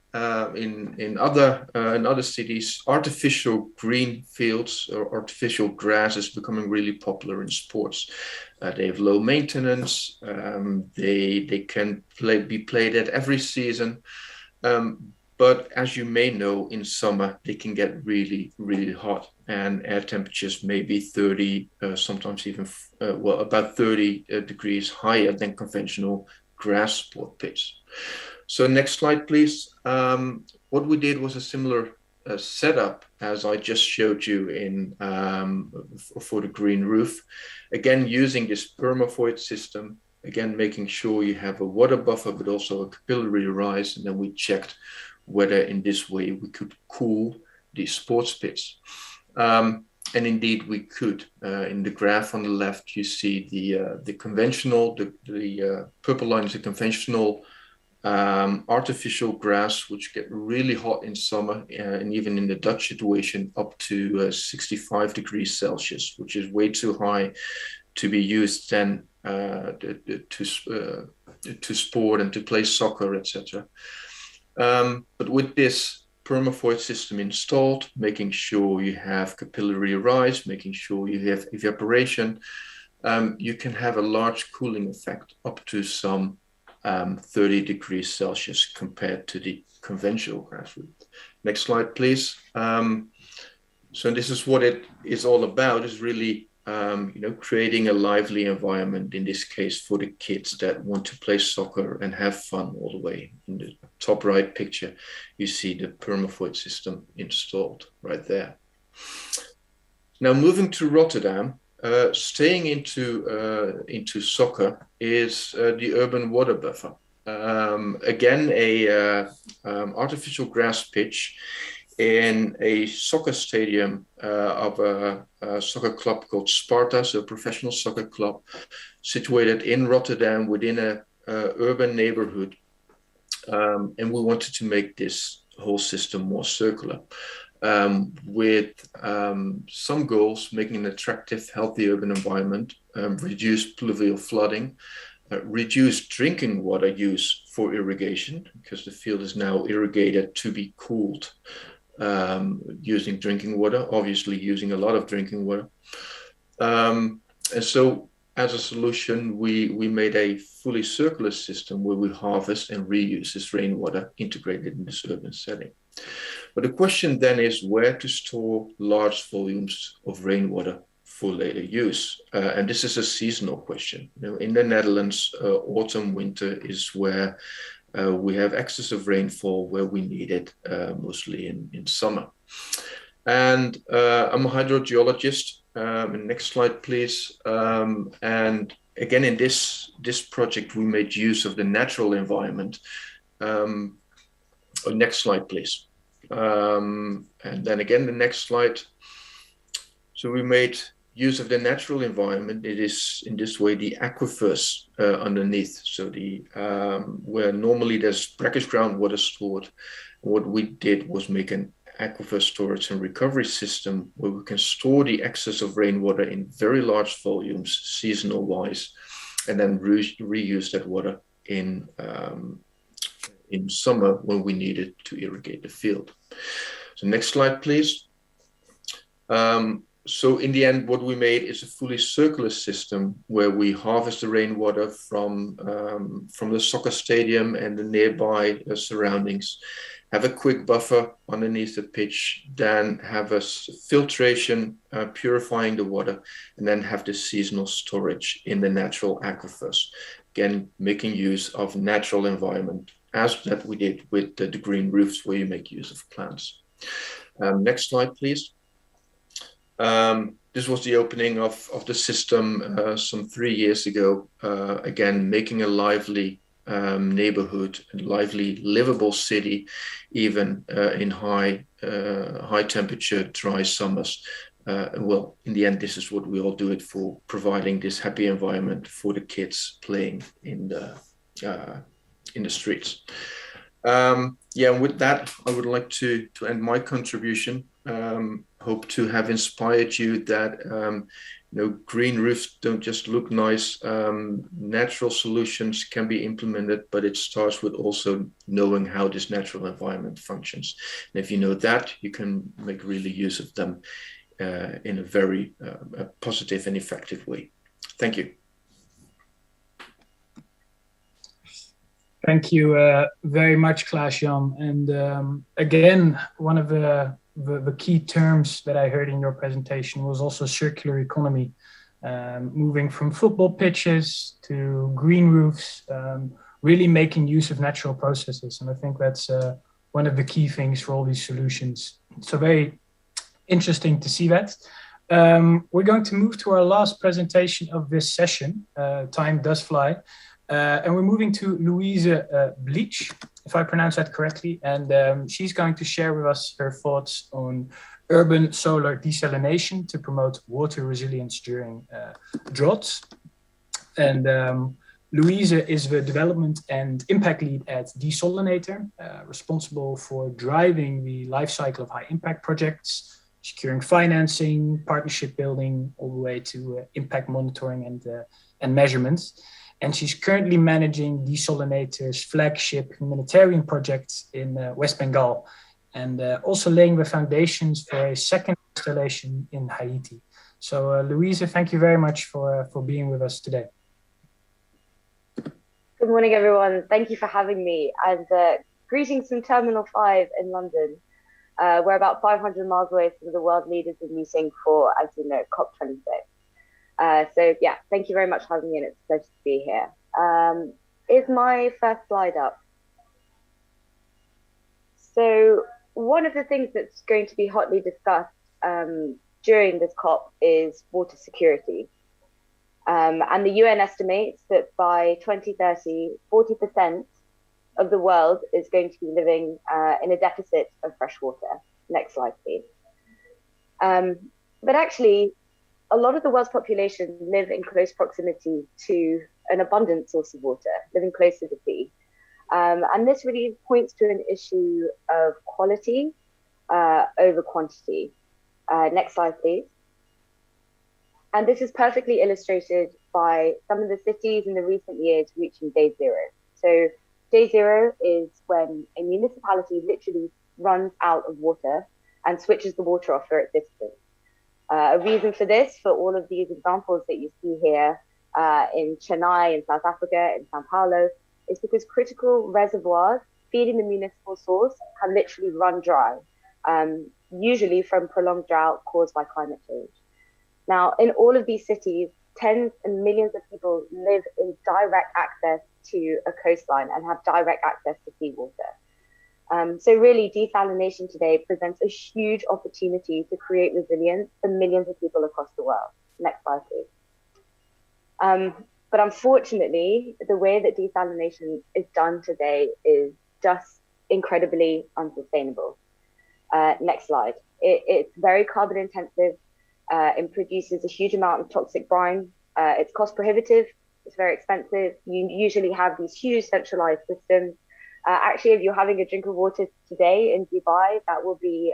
in other cities, artificial green fields or artificial grass is becoming really popular in sports. They have low maintenance. They can be played at every season. But as you may know, in summer, they can get really, really hot, and air temperatures may be 30, sometimes even, about 30 degrees higher than conventional grass sport pitch. So next slide, please. What we did was a similar setup as I just showed you for the green roof. Again, using this Permafroid system, again, making sure you have a water buffer, but also a capillary rise. And then we checked whether in this way we could cool the sports pitch. And indeed we could. In the graph on the left, you see the conventional, the purple line is a conventional artificial grass, which get really hot in summer, and even in the Dutch situation, up to 65 degrees Celsius, which is way too high to be used then to sport and to play soccer, etc. But with this Permafroid system installed, making sure you have capillary rise, making sure you have evaporation, you can have a large cooling effect up to some 30 degrees Celsius compared to the conventional grass roof. Next slide, please. So this is what it is all about, is really creating a lively environment, in this case for the kids that want to play soccer and have fun all the way. In the top right picture, you see the Permafroid system installed right there. Now moving to Rotterdam, staying into soccer is the urban water buffer. Again, a artificial grass pitch in a soccer stadium of a soccer club called Sparta, so a professional soccer club situated in Rotterdam within a urban neighborhood. And we wanted to make this whole system more circular, with some goals: making an attractive, healthy urban environment, reduce pluvial flooding, reduce drinking water use for irrigation, because the field is now irrigated to be cooled using drinking water, obviously using a lot of drinking water. And so as a solution, we made a fully circular system where we harvest and reuse this rainwater integrated in this urban setting. But the question then is where to store large volumes of rainwater for later use. And this is a seasonal question. In the Netherlands, autumn, winter is where we have excess of rainfall, where we need it mostly in summer. And I'm a hydrogeologist. Next slide, please. And again, in this project, we made use of the natural environment. Next slide, please. And then again, the next slide. So we made use of the natural environment. It is in this way the aquifers underneath. So the where normally there's brackish groundwater stored. What we did was make an aquifer storage and recovery system where we can store the excess of rainwater in very large volumes, seasonal wise, and then reuse that water in summer when we need it to irrigate the field. So next slide, please. So in the end, what we made is a fully circular system where we harvest the rainwater from the soccer stadium and the nearby surroundings, have a quick buffer underneath the pitch, then have a filtration purifying the water, and then have the seasonal storage in the natural aquifers. Again, making use of natural environment, as that we did with the green roofs where you make use of plants. Next slide, please. This was the opening of the system some 3 years ago. Again, making a lively neighborhood, a lively, livable city, even in high temperature, dry summers. Well, in the end, this is what we all do it for, providing this happy environment for the kids playing in the streets. Yeah, and with that, I would like to end my contribution. Hope to have inspired you that green roofs don't just look nice. Natural solutions can be implemented, but it starts with also knowing how this natural environment functions. And if you know that, you can make really use of them in a very positive and effective way. Thank you. Thank you very much, Klaas-Jan. And again, one of the key terms that I heard in your presentation was also circular economy, moving from football pitches to green roofs, really making use of natural processes. And I think that's one of the key things for all these solutions. So very interesting to see that. We're going to move to our last presentation of this session. Time does fly. And we're moving to Louise Bleach, if I pronounce that correctly. And she's going to share with us her thoughts on urban solar desalination to promote water resilience during droughts. And Louise is the development and impact lead at Desalinator, responsible for driving the life cycle of high impact projects. securing financing, partnership building, all the way to impact monitoring and measurements. And she's currently managing Desalinator's flagship humanitarian project in West Bengal, and also laying the foundations for a second installation in Haiti. So Louise, thank you very much for being with us today. Good morning, everyone. Thank you for having me, and greetings from Terminal 5 in London. We're about 500 miles away from the world leaders in meeting for, as you know, COP26. So yeah, thank you very much for having me, and it's a pleasure to be here. Is my first slide up? So one of the things that's going to be hotly discussed during this COP is water security. And the UN estimates that by 2030, 40% of the world is going to be living in a deficit of fresh water. Next slide, please. But actually, a lot of the world's population live in close proximity to an abundant source of water, living close to the sea. And this really points to an issue of quality over quantity. Next slide, please. And this is perfectly illustrated by some of the cities in the recent years reaching day zero. So day zero is when a municipality literally runs out of water and switches the water off for its citizens. A reason for this, for all of these examples that you see here in Chennai, in South Africa, in Sao Paulo, is because critical reservoirs feeding the municipal source have literally run dry, usually from prolonged drought caused by climate change. Now, in all of these cities, tens and millions of people live in direct access to a coastline and have direct access to seawater. So really, desalination today presents a huge opportunity to create resilience for millions of people across the world. Next slide, please. But unfortunately, the way that desalination is done today is just incredibly unsustainable. Next slide. It's very carbon intensive. It produces a huge amount of toxic brine. It's cost prohibitive. It's very expensive. You usually have these huge centralized systems. Actually, if you're having a drink of water today in Dubai, that will be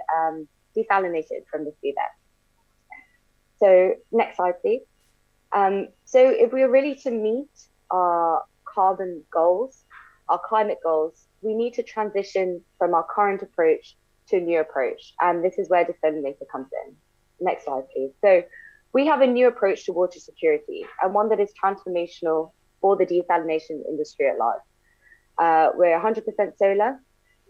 desalinated from the seabed. So next slide, please. So if we are really to meet our carbon goals, our climate goals, we need to transition from our current approach to a new approach. And this is where desalinator comes in. Next slide, please. So we have a new approach to water security, and one that is transformational for the desalination industry at large. We're 100% solar.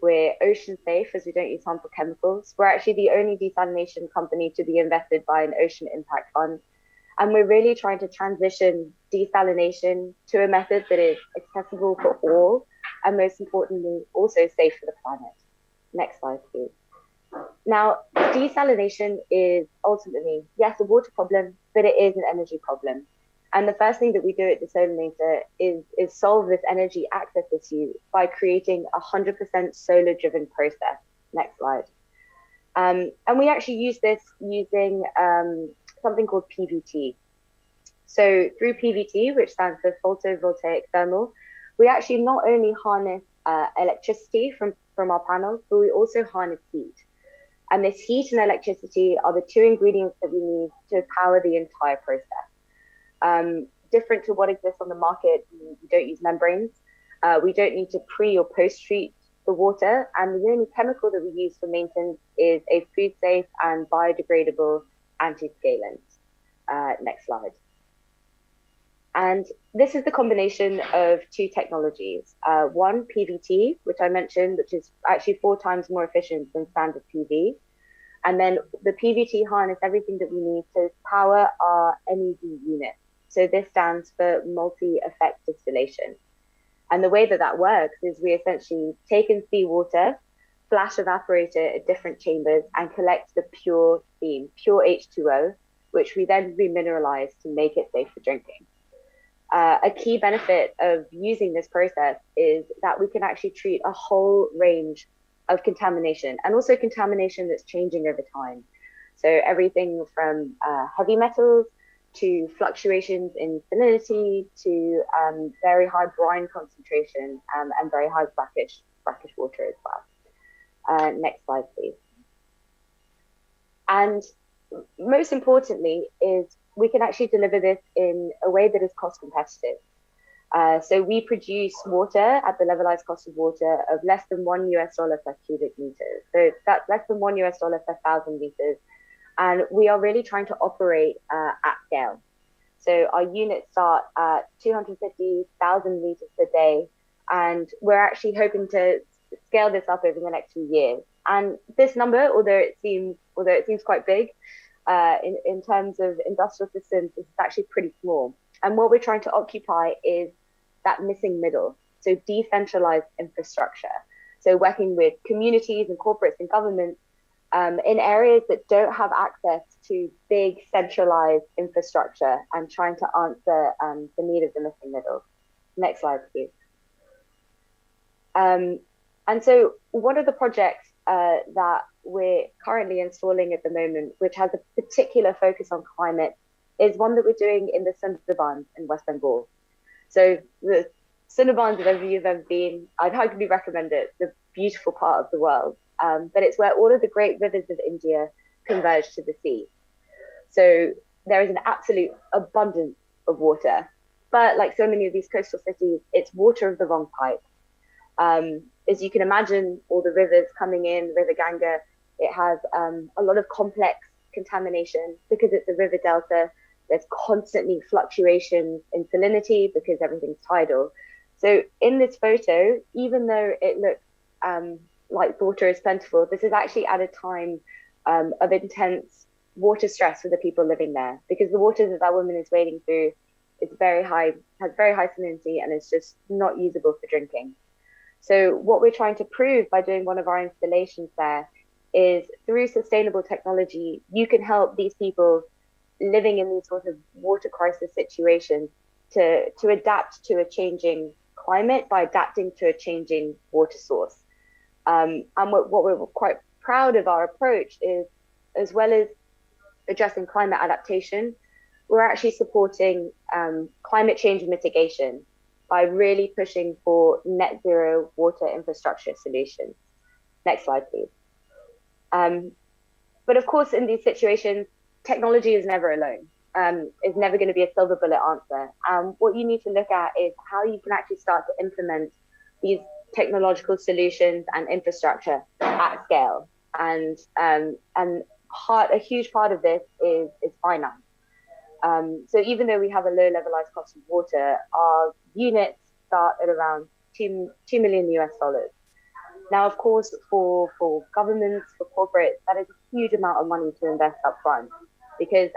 We're ocean safe, as we don't use harmful chemicals. We're actually the only desalination company to be invested by an ocean impact fund. And we're really trying to transition desalination to a method that is accessible for all, and most importantly, also safe for the planet. Next slide, please. Now, desalination is ultimately, yes, a water problem, but it is an energy problem. And the first thing that we do at Desalinator is solve this energy access issue by creating a 100% solar-driven process. Next slide. And we actually use this using something called PVT. So through PVT, which stands for Photovoltaic Thermal, we actually not only harness electricity from our panels, but we also harness heat. And this heat and electricity are the two ingredients that we need to power the entire process. Different to what exists on the market, we don't use membranes. We don't need to pre or post-treat the water. And the only chemical that we use for maintenance is a food-safe and biodegradable anti-scalant. Next slide. And this is the combination of two technologies. One, PVT, which I mentioned, which is actually 4 times more efficient than standard PV. And then the PVT harness everything that we need to power our MED unit. So this stands for multi-effect distillation. And the way that that works is we essentially take in seawater, flash evaporate it at different chambers, and collect the pure steam, pure H2O, which we then remineralize to make it safe for drinking. A key benefit of using this process is that we can actually treat a whole range of contamination, and also contamination that's changing over time. So everything from heavy metals to fluctuations in salinity to very high brine concentration and very high brackish water as well. Next slide, please. And most importantly is we can actually deliver this in a way that is cost competitive. So we produce water at the levelized cost of water of less than $1 per cubic meter. So that's less than $1 per 1,000 liters. And we are really trying to operate at scale. So our units start at 250,000 liters per day. And we're actually hoping to scale this up over the next few years. And this number, although it seems quite big, in terms of industrial systems, is actually pretty small. And what we're trying to occupy is that missing middle, so decentralized infrastructure. So working with communities and corporates and governments in areas that don't have access to big centralized infrastructure and trying to answer the need of the missing middle. Next slide, please. And so one of the projects that we're currently installing at the moment, which has a particular focus on climate, is one that we're doing in the Sundarbans in West Bengal. So the Sundarbans, if you've ever been, I'd highly recommend it. It's a beautiful part of the world, but it's where all of the great rivers of India converge to the sea. So there is an absolute abundance of water, but like so many of these coastal cities, it's water of the wrong type. As you can imagine, all the rivers coming in, River Ganga, it has a lot of complex contamination because it's a river delta. There's constantly fluctuations in salinity because everything's tidal. So in this photo, even though it looks like water is plentiful, this is actually at a time of intense water stress for the people living there, because the water that that woman is wading through is very high, has very high salinity, and it's just not usable for drinking. So what we're trying to prove by doing one of our installations there is through sustainable technology, you can help these people living in these sort of water crisis situations to adapt to a changing climate by adapting to a changing water source. And what we're quite proud of our approach is, as well as addressing climate adaptation, we're actually supporting climate change mitigation by really pushing for net zero water infrastructure solutions. Next slide, please. But of course, in these situations, technology is never alone. It's never going to be a silver bullet answer. What you need to look at is how you can actually start to implement these technological solutions and infrastructure at scale. And a huge part of this is finance. So even though we have a low levelized cost of water, our units start at around $2 million. Now, of course, for governments, for corporates, that is a huge amount of money to invest upfront, because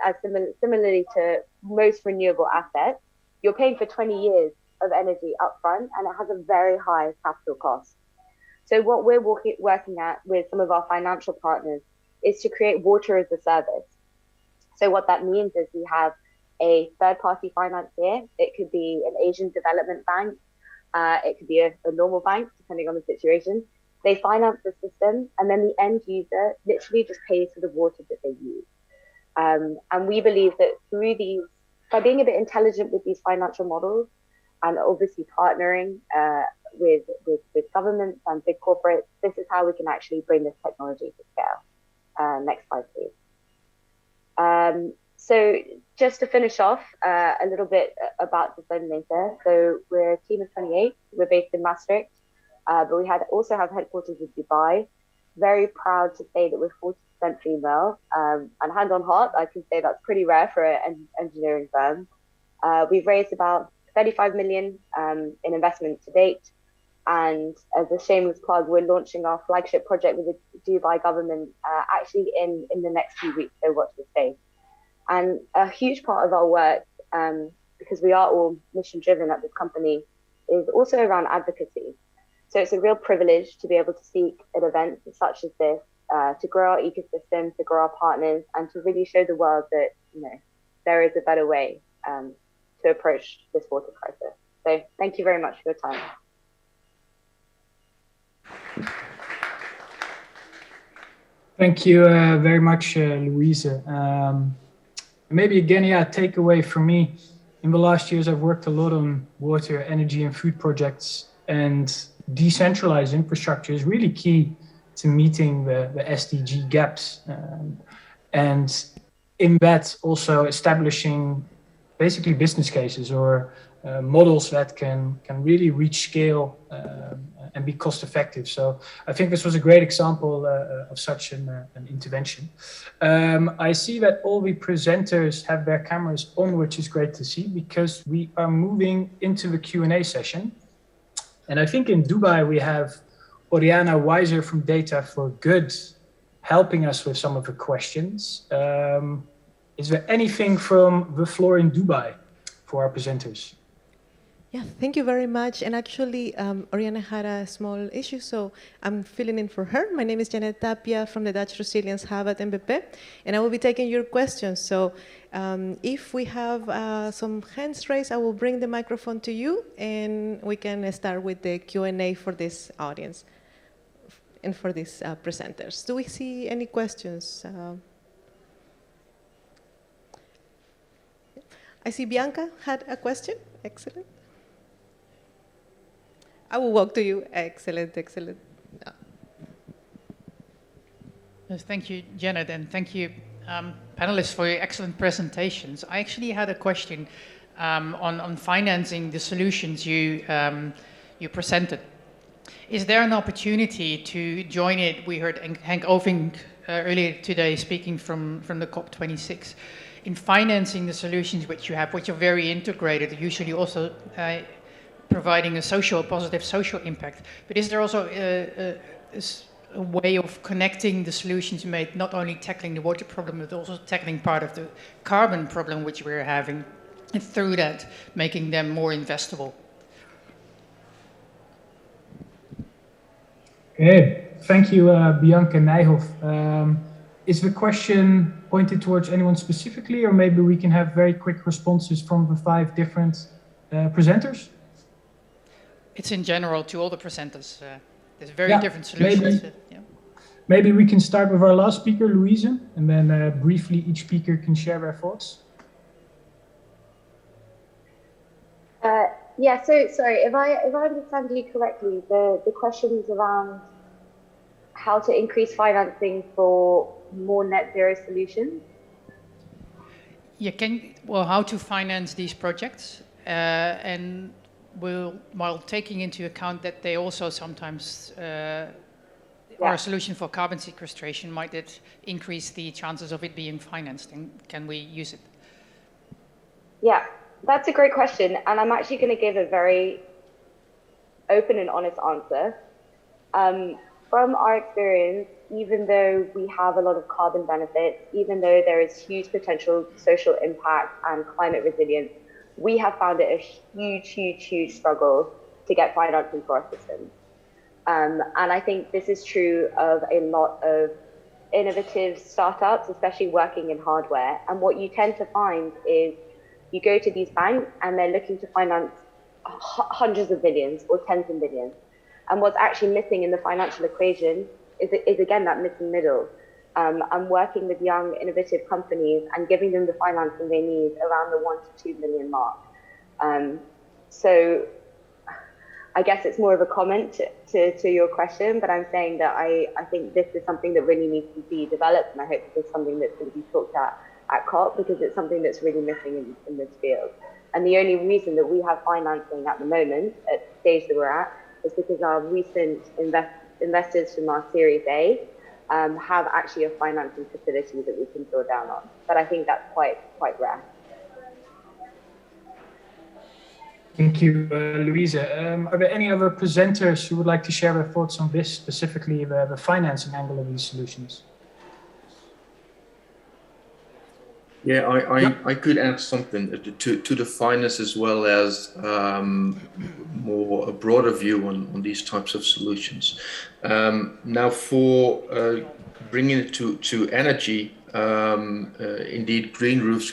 similarly to most renewable assets, you're paying for 20 years of energy upfront, and it has a very high capital cost. So what we're working at with some of our financial partners is to create water as a service. So what that means is we have a third-party financier. It could be an Asian development bank. It could be a normal bank, depending on the situation. They finance the system, and then the end user literally just pays for the water that they use. And we believe that through these, by being a bit intelligent with these financial models, and obviously partnering with governments and big corporates, this is how we can actually bring this technology to scale. Next slide, please. So just to finish off a little bit about the Zonator. So we're a team of 28. We're based in Maastricht, but we also have headquarters in Dubai. Very proud to say that we're 40% female. And hand on heart, I can say that's pretty rare for an engineering firm. We've raised about 35 million in investment to date. And as a shameless plug, we're launching our flagship project with the Dubai government actually in the next few weeks, so watch this space. And a huge part of our work, because we are all mission driven at this company, is also around advocacy. So it's a real privilege to be able to speak at events such as this, to grow our ecosystem, to grow our partners, and to really show the world that, you know, there is a better way to approach this water crisis. So thank you very much for your time. Thank you very much, Louise. Maybe again, takeaway for me. In the last years, I've worked a lot on water, energy, and food projects, and decentralized infrastructure is really key to meeting the SDG gaps. and in that also establishing basically business cases or models that can really reach scale and be cost effective. So I think this was a great example of such an intervention. I see that all the presenters have their cameras on, which is great to see, because we are moving into the Q&A session. And I think in Dubai we have Oriana Weiser from Data for Good helping us with some of the questions. Is there anything from the floor in Dubai for our presenters? Yeah, thank you very much. And actually, Oriana had a small issue, so I'm filling in for her. My name is Janet Tapia from the Dutch Resilience Hub at NWP, and I will be taking your questions. So if we have some hands raised, I will bring the microphone to you, and we can start with the Q&A for this audience and for these presenters. Do we see any questions? I see Bianca had a question. Excellent. I will walk to you. Excellent, excellent. Yes, thank you, Janet, and thank you, panelists, for your excellent presentations. I actually had a question on financing the solutions you presented. Is there an opportunity to join it? We heard Henk Oving earlier today speaking from the COP26. In financing the solutions which you have, which are very integrated, usually also providing a positive social impact. But is there also a way of connecting the solutions you made, not only tackling the water problem, but also tackling part of the carbon problem which we're having, and through that, making them more investable? Okay, thank you, Bianca Nijhoff. Is the question pointed towards anyone specifically, or maybe we can have very quick responses from the 5 different presenters? It's in general to all the presenters. There's very different solutions. Maybe we can start with our last speaker, Louise, and then briefly each speaker can share their thoughts. Yeah, so sorry, if I understand you correctly, the question is around how to increase financing for more net zero solutions. Yeah, how to finance these projects, and while taking into account that they also sometimes are a solution for carbon sequestration, might it increase the chances of it being financed, and can we use it? Yeah, that's a great question, and I'm actually going to give a very open and honest answer. From our experience, even though we have a lot of carbon benefits, even though there is huge potential social impact and climate resilience, we have found it a huge struggle to get financing for our systems. And I think this is true of a lot of innovative startups, especially working in hardware. And what you tend to find is you go to these banks and they're looking to finance hundreds of billions or tens of billions. And what's actually missing in the financial equation is again, that missing middle. I'm working with young, innovative companies and giving them the financing they need around the 1 to 2 million mark. So I guess it's more of a comment to your question, but I'm saying that I think this is something that really needs to be developed, and I hope this is something that's going to be talked at COP, because it's something that's really missing in this field. And the only reason that we have financing at the moment, at the stage that we're at, is because our recent investors from our Series A have actually a financing facility that we can draw down on. But I think that's quite rare. Thank you, Louise. Are there any other presenters who would like to share their thoughts on this, specifically the financing angle of these solutions? Yeah, I could add something to the finance, as well as more a broader view on these types of solutions. Now, for bringing it to energy, indeed, green roofs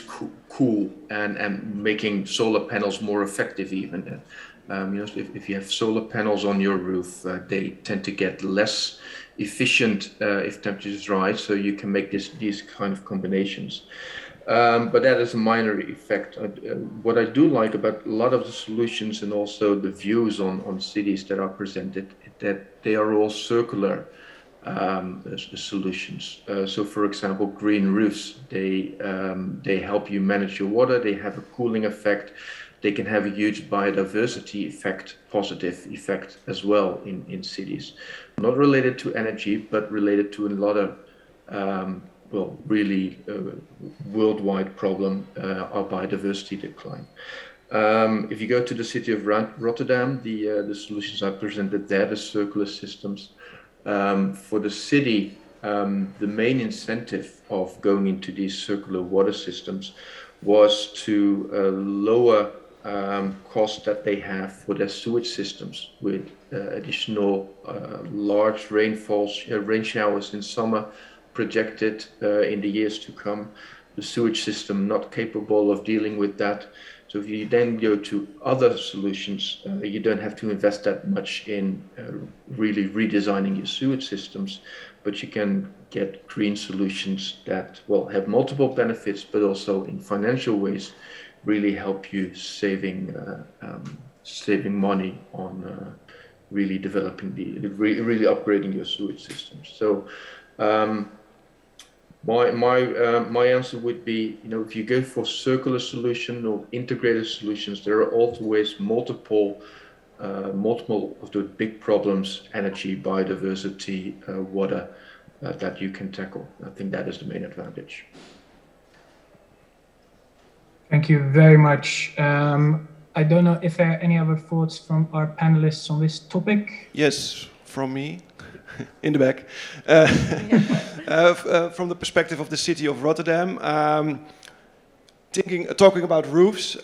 cool and making solar panels more effective even. If you have solar panels on your roof, they tend to get less efficient if temperatures rise, so you can make these kind of combinations. But that is a minor effect. What I do like about a lot of the solutions, and also the views on cities that are presented, that they are all circular. solutions. So, for example, green roofs, they help you manage your water. They have a cooling effect. They can have a huge biodiversity effect, positive effect as well in cities. Not related to energy, but related to a lot of, really worldwide problem, our biodiversity decline. If you go to the city of Rotterdam, the solutions I presented there, the circular systems, for the city, the main incentive of going into these circular water systems was to lower costs that they have for their sewage systems with additional large rain showers in summer projected in the years to come. The sewage system not capable of dealing with that. So if you then go to other solutions, you don't have to invest that much in really redesigning your sewage systems, but you can get green solutions that have multiple benefits, but also in financial ways really help you saving money on really developing really upgrading your sewage systems. So my answer would be, if you go for circular solution or integrated solutions, there are always multiple of the big problems: energy, biodiversity, water, that you can tackle. I think that is the main advantage. Thank you very much. I don't know if there are any other thoughts from our panelists on this topic. Yes, from me. In the back. From the perspective of the city of Rotterdam, talking about roofs,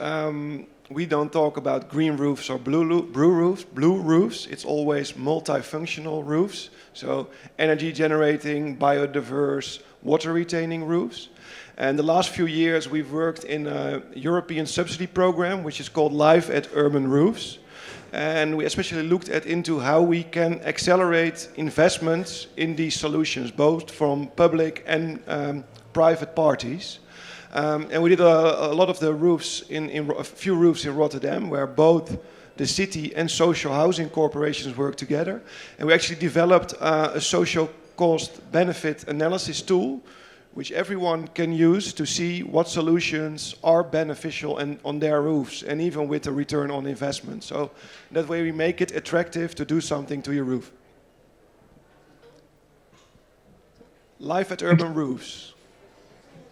we don't talk about green roofs or blue roofs. It's always multifunctional roofs. So energy generating, biodiverse, water retaining roofs. And the last few years we've worked in a European subsidy program, which is called Live at Urban Roofs. And we especially looked into how we can accelerate investments in these solutions, both from public and private parties. And we did a lot of the roofs, a few roofs in Rotterdam, where both the city and social housing corporations work together. And we actually developed a social cost benefit analysis tool, which everyone can use to see what solutions are beneficial on their roofs, and even with a return on investment. So that way we make it attractive to do something to your roof. Live at Urban Roofs.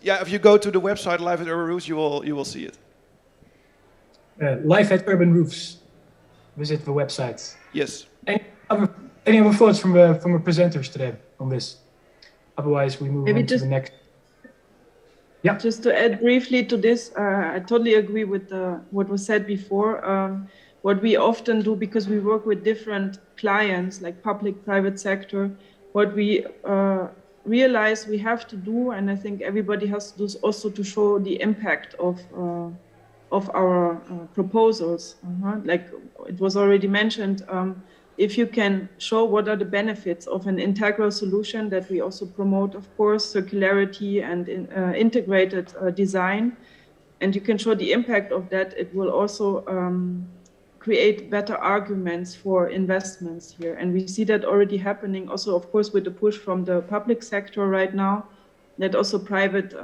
Yeah, if you go to the website Live at Urban Roofs, you will see it. Live at Urban Roofs. Visit the website. Yes. Any other thoughts from the presenters today on this? Otherwise, we move on to the next. Yeah. Just to add briefly to this, I totally agree with what was said before. What we often do, because we work with different clients, like public, private sector, what we realize we have to do, and I think everybody has to do, is also to show the impact of our proposals. Like it was already mentioned. If you can show what are the benefits of an integral solution that we also promote, of course, circularity and integrated design, and you can show the impact of that, it will also create better arguments for investments here. And we see that already happening also, of course, with the push from the public sector right now, that also private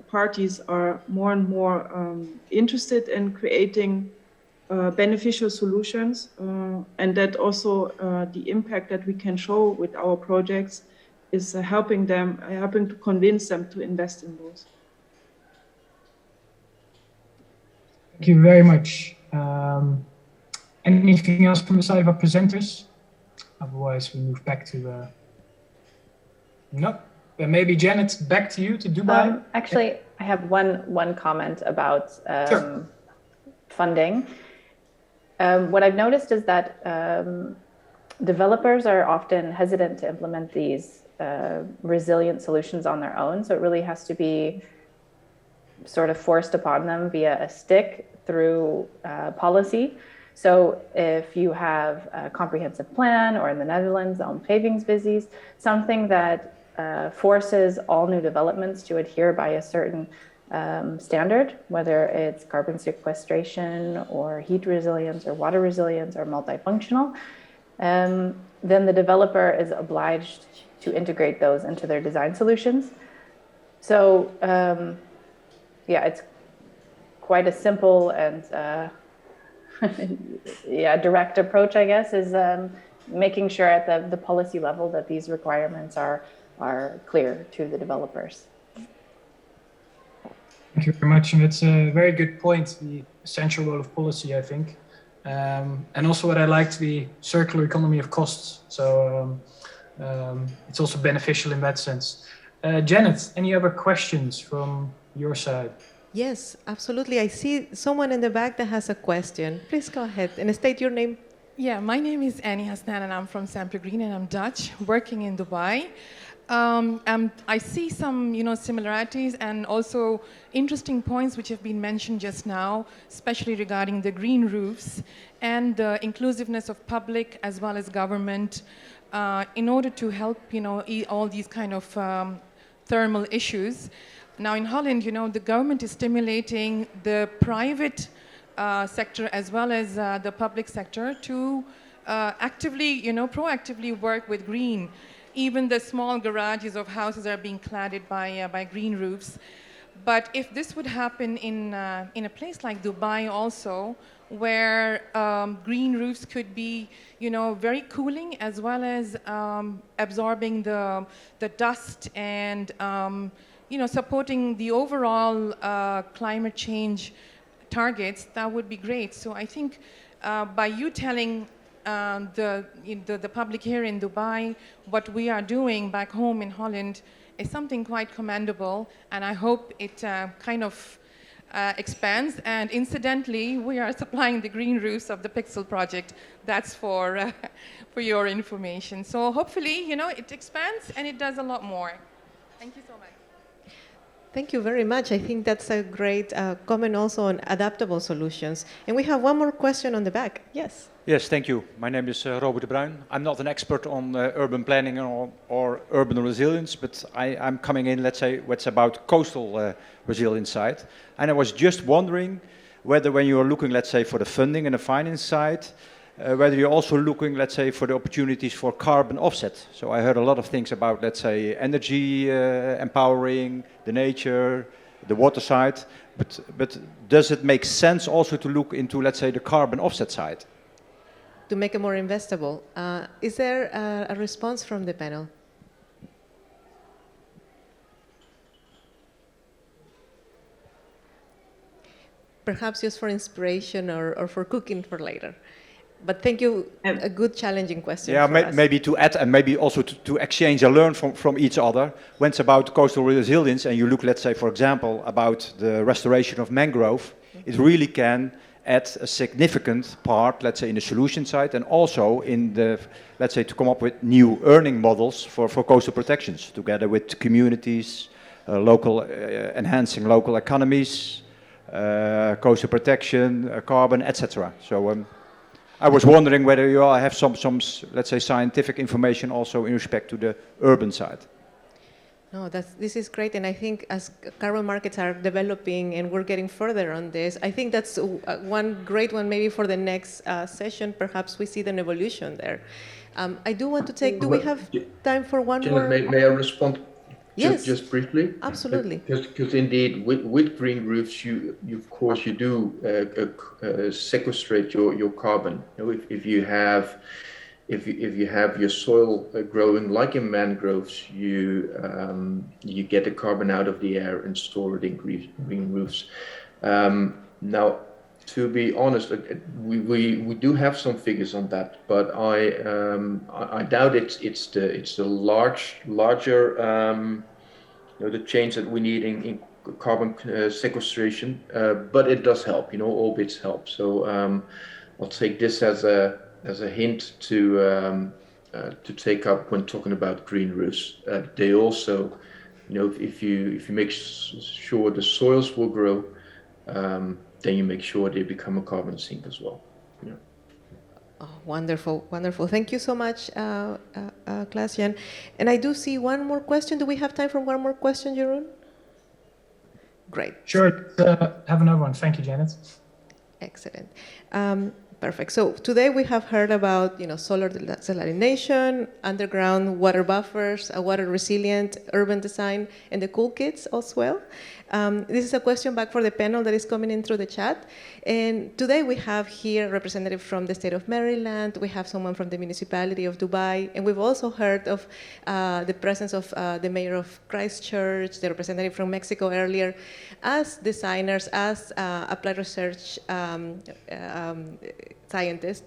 parties are more and more interested in creating beneficial solutions, and that also the impact that we can show with our projects is helping to convince them to invest in those. Thank you very much. Anything else from the side of our presenters? Otherwise, we move back to no. Maybe Janet, back to you to Dubai. Actually, I have one comment about Sure. funding. What I've noticed is that developers are often hesitant to implement these resilient solutions on their own. So it really has to be sort of forced upon them via a stick through policy. So if you have a comprehensive plan, or in the Netherlands, omgevingsvisies, something that forces all new developments to adhere by a certain standard, whether it's carbon sequestration or heat resilience or water resilience or multifunctional, then the developer is obliged to integrate those into their design solutions. So yeah, it's quite a simple and direct approach, I guess, is making sure at the policy level that these requirements are clear to the developers. Thank you very much, and it's a very good point, the essential role of policy, I think. And also what I liked, the circular economy of costs. So it's also beneficial in that sense. Janet, any other questions from your side? Yes, absolutely. I see someone in the back that has a question. Please go ahead and state your name. Yeah, my name is Annie Hasnan and I'm from Samplegreen and I'm Dutch, working in Dubai. I see some, similarities and also interesting points which have been mentioned just now, especially regarding the green roofs and the inclusiveness of public as well as government in order to help, all these kind of thermal issues. Now in Holland, the government is stimulating the private sector as well as the public sector to actively, proactively work with green. Even the small garages of houses are being cladded by green roofs. But if this would happen in a place like Dubai also, where green roofs could be, very cooling as well as absorbing the dust and, supporting the overall climate change targets, that would be great. So I think by you telling the public here in Dubai what we are doing back home in Holland is something quite commendable, and I hope it kind of expands. And incidentally, we are supplying the green roofs of the Pixel project. That's for your information. So hopefully, it expands and it does a lot more. Thank you so much. Thank you very much. I think that's a great comment also on adaptable solutions. And we have one more question on the back. Yes. Yes, thank you. My name is Robert de Bruin. I'm not an expert on urban planning or urban resilience, but I'm coming in, let's say, what's about coastal resilience side. And I was just wondering whether when you are looking, let's say, for the funding and the finance side, whether you're also looking, let's say, for the opportunities for carbon offset. So I heard a lot of things about, let's say, energy empowering, the nature, the water side, but does it make sense also to look into, let's say, the carbon offset side? To make it more investable. Is there a response from the panel? Perhaps just for inspiration or for cooking for later. But thank you, a good challenging question. Yeah, for us. maybe to add and maybe also to exchange and learn from each other. When it's about coastal resilience and you look, let's say, for example, about the restoration of mangrove, it really can add a significant part, let's say, in the solution side and also in the, let's say, to come up with new earning models for coastal protections together with communities, enhancing local economies, coastal protection, carbon, etc. So I was wondering whether you all have some, let's say, scientific information also in respect to the urban side. No, this is great, and I think as carbon markets are developing and we're getting further on this, I think that's one great one maybe for the next session. Perhaps we see an evolution there. I do want to take, do we have time for one more? May I respond? Yes. Just briefly? Absolutely. Because indeed, with green roofs, you of course you do sequestrate your carbon. If you have your soil growing like in mangroves, you get the carbon out of the air and store it in green roofs. Now, to be honest, we do have some figures on that, but I doubt it's the larger the change that we need in carbon sequestration, but it does help. All bits help. So I'll take this as a hint to take up when talking about green roofs. They also, if you make sure the soils will grow, then you make sure they become a carbon sink as well. Yeah. Oh, wonderful, wonderful. Thank you so much, Klaas-Jan. And I do see one more question. Do we have time for one more question, Jeroen? Great. Sure, have another one. Thank you, Janet. Excellent. Perfect. So today we have heard about, solar desalination, underground water buffers, a water resilient urban design, and the cool kits as well. This is a question back for the panel that is coming in through the chat. And today we have here a representative from the state of Maryland. We have someone from the municipality of Dubai. And we've also heard of the presence of the mayor of Christchurch, the representative from Mexico earlier. As designers, as applied research scientists,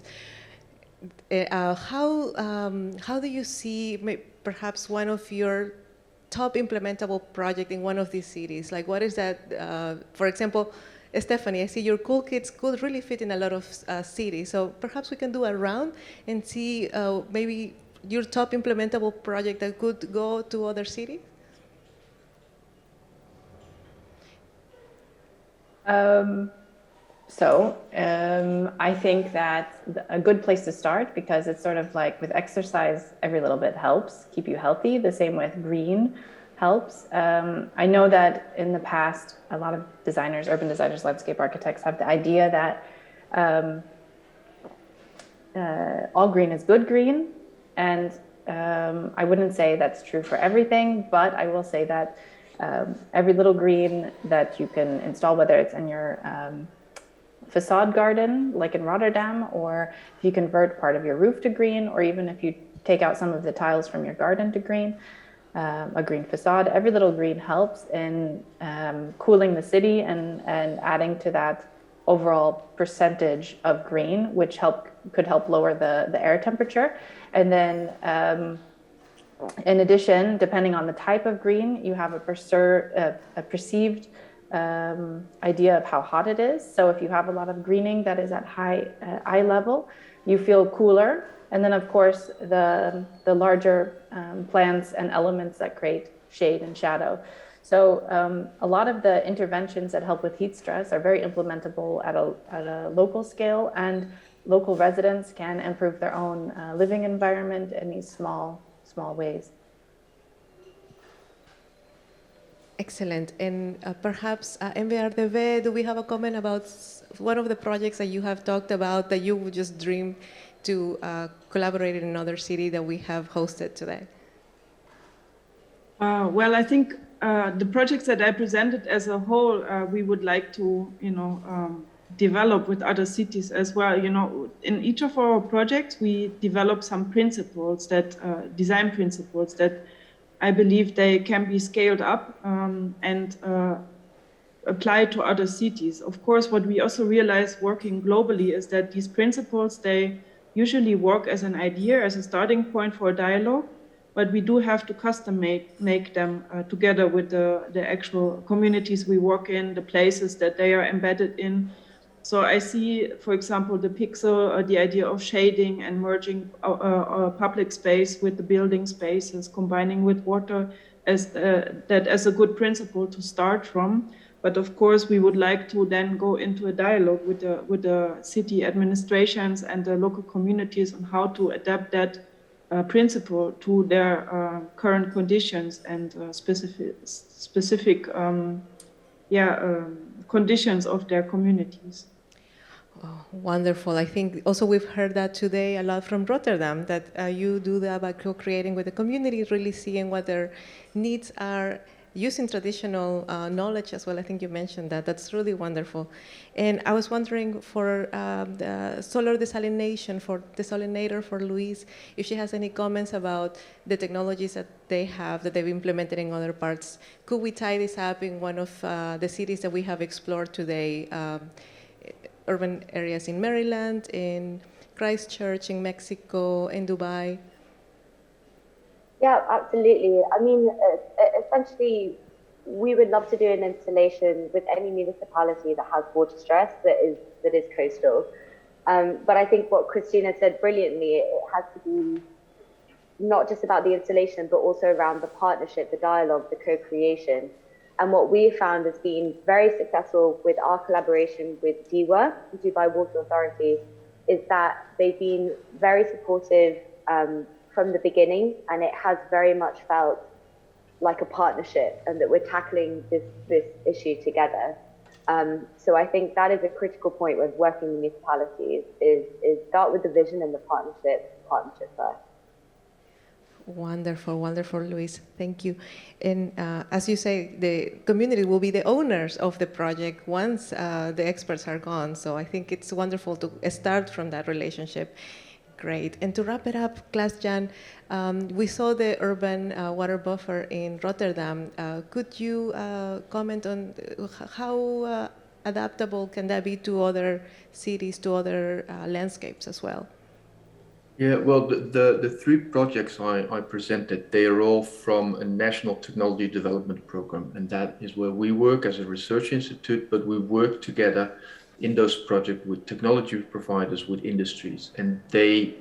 how do you see perhaps one of your top implementable project in one of these cities? Like, what is that? For example, Stephanie, I see your cool kits could really fit in a lot of cities. So perhaps we can do a round and see maybe your top implementable project that could go to other cities. I think that's a good place to start, because it's sort of like with exercise, every little bit helps keep you healthy. The same with green helps. I know that in the past, a lot of designers, urban designers, landscape architects have the idea that all green is good green. And I wouldn't say that's true for everything, but I will say that every little green that you can install, whether it's in your facade garden, like in Rotterdam, or if you convert part of your roof to green, or even if you take out some of the tiles from your garden to green, a green facade, every little green helps in cooling the city and adding to that overall percentage of green, which could help lower the air temperature. And then in addition, depending on the type of green, you have a perceived idea of how hot it is. So if you have a lot of greening that is at high eye level, you feel cooler. And then of course, the larger plants and elements that create shade and shadow. So a lot of the interventions that help with heat stress are very implementable at a local scale, and local residents can improve their own living environment in these small ways. Excellent. And perhaps, MVRDV, do we have a comment about one of the projects that you have talked about that you would just dream to collaborate in another city that we have hosted today? Well, I think the projects that I presented as a whole, we would like to, develop with other cities as well. In each of our projects, we develop some principles design principles that I believe they can be scaled up and applied to other cities. Of course, what we also realize working globally is that these principles, they usually work as an idea, as a starting point for a dialogue, but we do have to custom make them together with the actual communities we work in, the places that they are embedded in. So I see, for example, the pixel, the idea of shading and merging public space with the building spaces, combining with water as a good principle to start from. But of course, we would like to then go into a dialogue with the city administrations and the local communities on how to adapt that principle to their current conditions and specific conditions of their communities. Oh, wonderful. I think also we've heard that today a lot from Rotterdam, that you do that by co-creating with the community, really seeing what their needs are, using traditional knowledge as well. I think you mentioned that. That's really wonderful. And I was wondering for the solar desalination, for desalinator, for Louise, if she has any comments about the technologies that they have, that they've implemented in other parts. Could we tie this up in one of the cities that we have explored today, urban areas in Maryland, in Christchurch, in Mexico, in Dubai? Yeah, absolutely. I mean, essentially, we would love to do an installation with any municipality that has water stress that is coastal. But I think what Christina said brilliantly, it has to be not just about the installation, but also around the partnership, the dialogue, the co-creation. And what we found has been very successful with our collaboration with DWA, Dubai Water Authority, is that they've been very supportive from the beginning, and it has very much felt like a partnership and that we're tackling this issue together. So I think that is a critical point with working with municipalities is start with the vision and the partnership first. Wonderful, wonderful, Luis. Thank you. And as you say, the community will be the owners of the project once the experts are gone. So I think it's wonderful to start from that relationship. Great. And to wrap it up, Klaas-Jan, we saw the urban water buffer in Rotterdam. Could you comment on how adaptable can that be to other cities, to other landscapes as well? Yeah, well, the three projects I presented, they are all from a national technology development program, and that is where we work as a research institute, but we work together in those projects with technology providers, with industries, and they,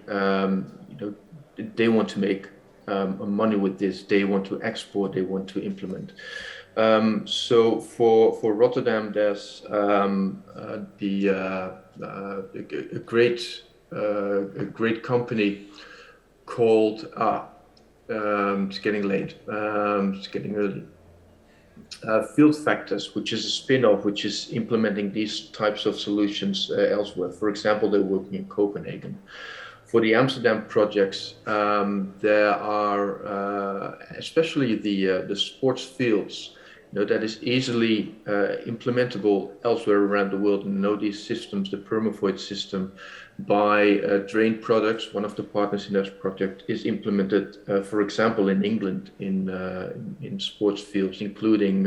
they want to make money with this. They want to export. They want to implement. So for Rotterdam, there's a great company called it's getting late, it's getting early. Field Factors, which is a spin-off, which is implementing these types of solutions elsewhere. For example, they're working in Copenhagen. For the Amsterdam projects, there are especially the sports fields, that is easily implementable elsewhere around the world. And these systems, the Permafroid System, by drain products. One of the partners in that project is implemented, for example, in England in sports fields, including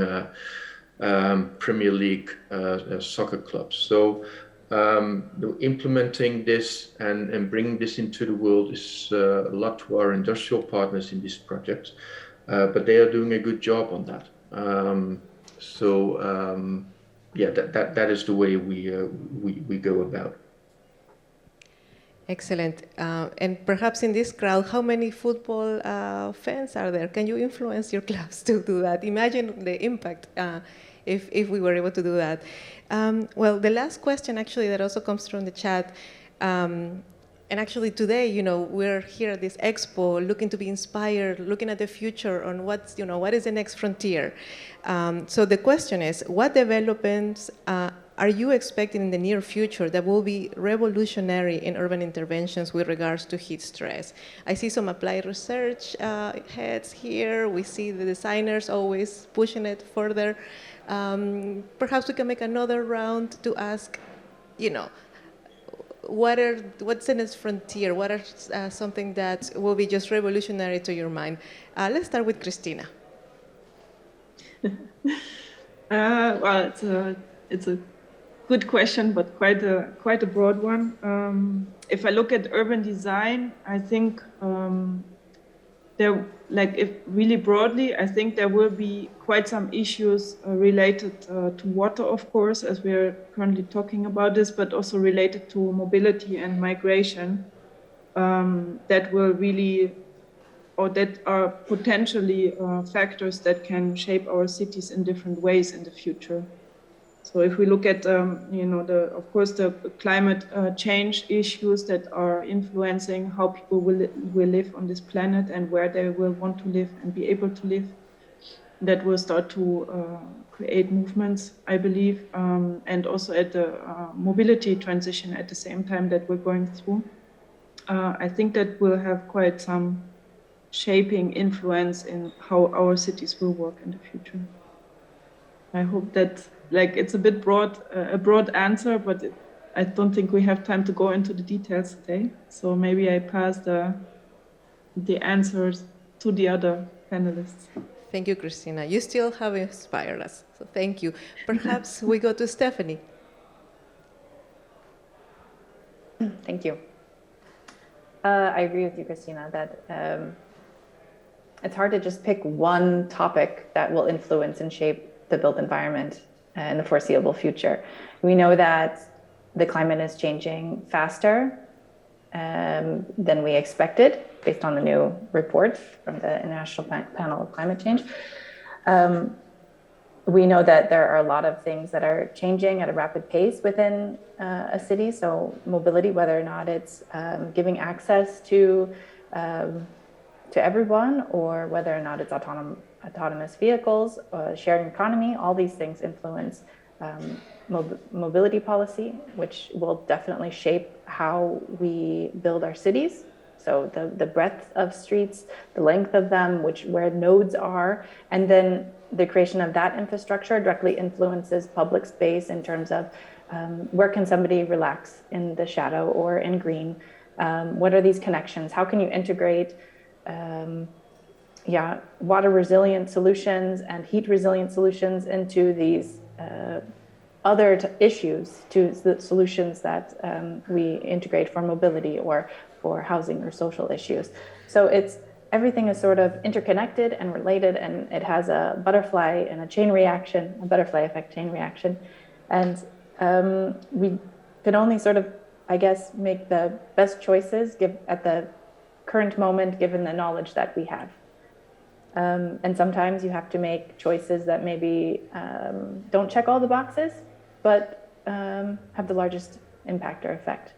Premier League soccer clubs. So implementing this and bringing this into the world is a lot to our industrial partners in this project, but they are doing a good job on that. Yeah, that is the way we go about. Excellent. And perhaps in this crowd, how many football fans are there? Can you influence your clubs to do that? Imagine the impact if we were able to do that. Well, the last question actually that also comes from the chat, and actually today, we're here at this expo looking to be inspired, looking at the future on what is the next frontier. So the question is, what developments are you expecting in the near future that will be revolutionary in urban interventions with regards to heat stress? I see some applied research heads here. We see the designers always pushing it further. Perhaps we can make another round to ask, what's the next frontier? What are something that will be just revolutionary to your mind? Let's start with Christina. Well, it's a good question, but quite a broad one. If I look at urban design, I think if really broadly, I think there will be quite some issues related to water, of course, as we are currently talking about this, but also related to mobility and migration that will really, or that are potentially factors that can shape our cities in different ways in the future. So if we look at, of course, the climate change issues that are influencing how people will live on this planet and where they will want to live and be able to live, that will start to create movements, I believe, and also at the mobility transition at the same time that we're going through. I think that will have quite some shaping influence in how our cities will work in the future. I hope that, it's a bit broad, a broad answer, but I don't think we have time to go into the details today. So maybe I pass the answers to the other panelists. Thank you, Christina. You still have inspired us, so thank you. Perhaps we go to Stephanie. Thank you. I agree with you, Christina, that it's hard to just pick one topic that will influence and shape the built environment in the foreseeable future. We know that the climate is changing faster than we expected based on the new reports from the International Panel of Climate Change. We know that there are a lot of things that are changing at a rapid pace within a city. So mobility, whether or not it's giving access to everyone, or whether or not it's autonomous vehicles, sharing economy, all these things influence mobility policy, which will definitely shape how we build our cities. So the breadth of streets, the length of them, where nodes are, and then the creation of that infrastructure directly influences public space in terms of where can somebody relax in the shadow or in green? What are these connections? How can you integrate water resilient solutions and heat resilient solutions into these other issues, to the solutions that we integrate for mobility or for housing or social issues. So everything is sort of interconnected and related, and it has a butterfly and a butterfly effect chain reaction. And we can only sort of, I guess, make the best choices at the current moment, given the knowledge that we have. And sometimes you have to make choices that maybe don't check all the boxes, but have the largest impact or effect.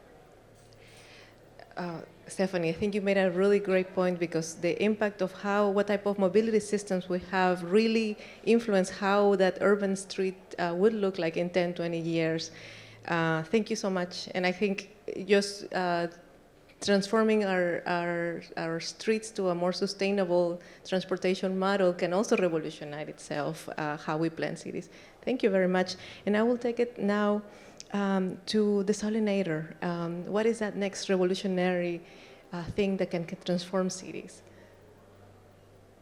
Stephanie, I think you made a really great point, because the impact of what type of mobility systems we have really influence how that urban street would look like in 10, 20 years. Thank you so much. And I think just transforming our streets to a more sustainable transportation model can also revolutionize itself, how we plan cities. Thank you very much. And I will take it now to desalinator. What is that next revolutionary thing that can transform cities?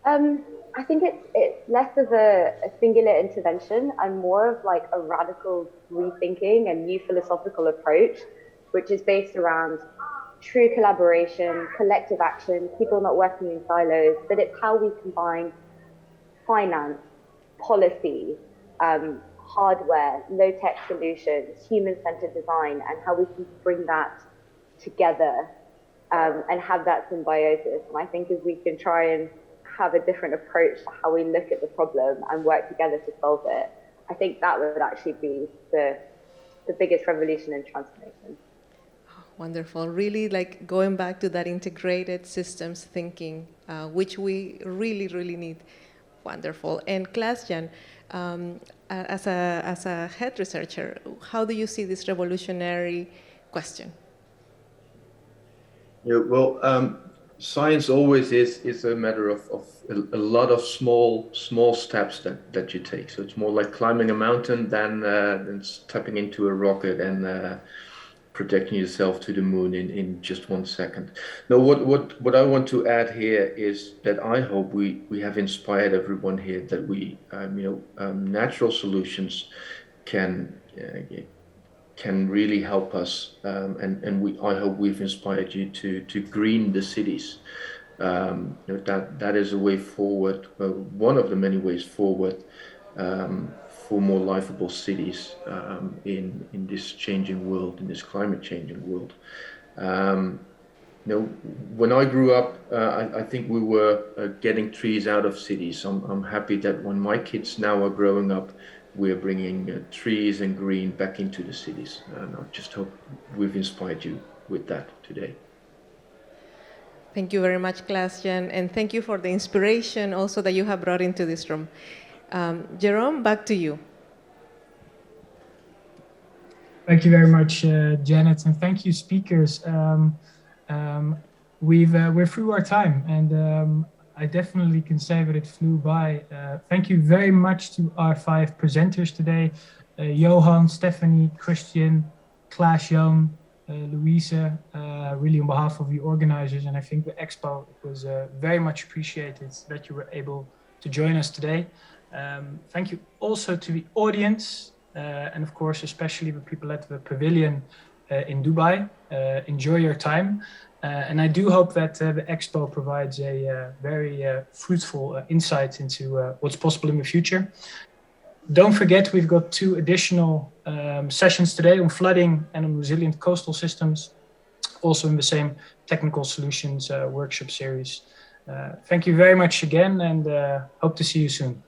I think it's less of a singular intervention and more of like a radical rethinking and new philosophical approach, which is based around true collaboration, collective action, people not working in silos, but it's how we combine finance, policy, hardware, low-tech solutions, human-centered design, and how we can bring that together and have that symbiosis. And I think if we can try and have a different approach to how we look at the problem and work together to solve it, I think that would actually be the biggest revolution in transformation. Wonderful. Really like going back to that integrated systems thinking, which we really, really need. Wonderful. And Klaas-Jan, as a head researcher, how do you see this revolutionary question? Yeah, well, science always is a matter of a lot of small steps that you take. So it's more like climbing a mountain than stepping into a rocket and projecting yourself to the moon in just 1 second. Now, what I want to add here is that I hope we have inspired everyone here that we, natural solutions can really help us, and I hope we've inspired you to green the cities. That is a way forward, one of the many ways forward for more livable cities in this changing world, in this climate changing world. When I grew up, I think we were getting trees out of cities. I'm happy that when my kids now are growing up, we're bringing trees and green back into the cities. And I just hope we've inspired you with that today. Thank you very much, Klaas-Jan, and thank you for the inspiration also that you have brought into this room. Jerome, back to you. Thank you very much, Janet, and thank you, speakers. We're through our time, and I definitely can say that it flew by. Thank you very much to our 5 presenters today, Johan, Stephanie, Christian, Klaas-Jan, Louisa, really on behalf of the organizers, and I think the Expo, it was very much appreciated that you were able to join us today. Thank you also to the audience, and of course, especially the people at the pavilion in Dubai. Enjoy your time. And I do hope that the Expo provides a very fruitful insight into what's possible in the future. Don't forget, we've got 2 additional sessions today on flooding and on resilient coastal systems, also in the same technical solutions workshop series. Thank you very much again, and hope to see you soon.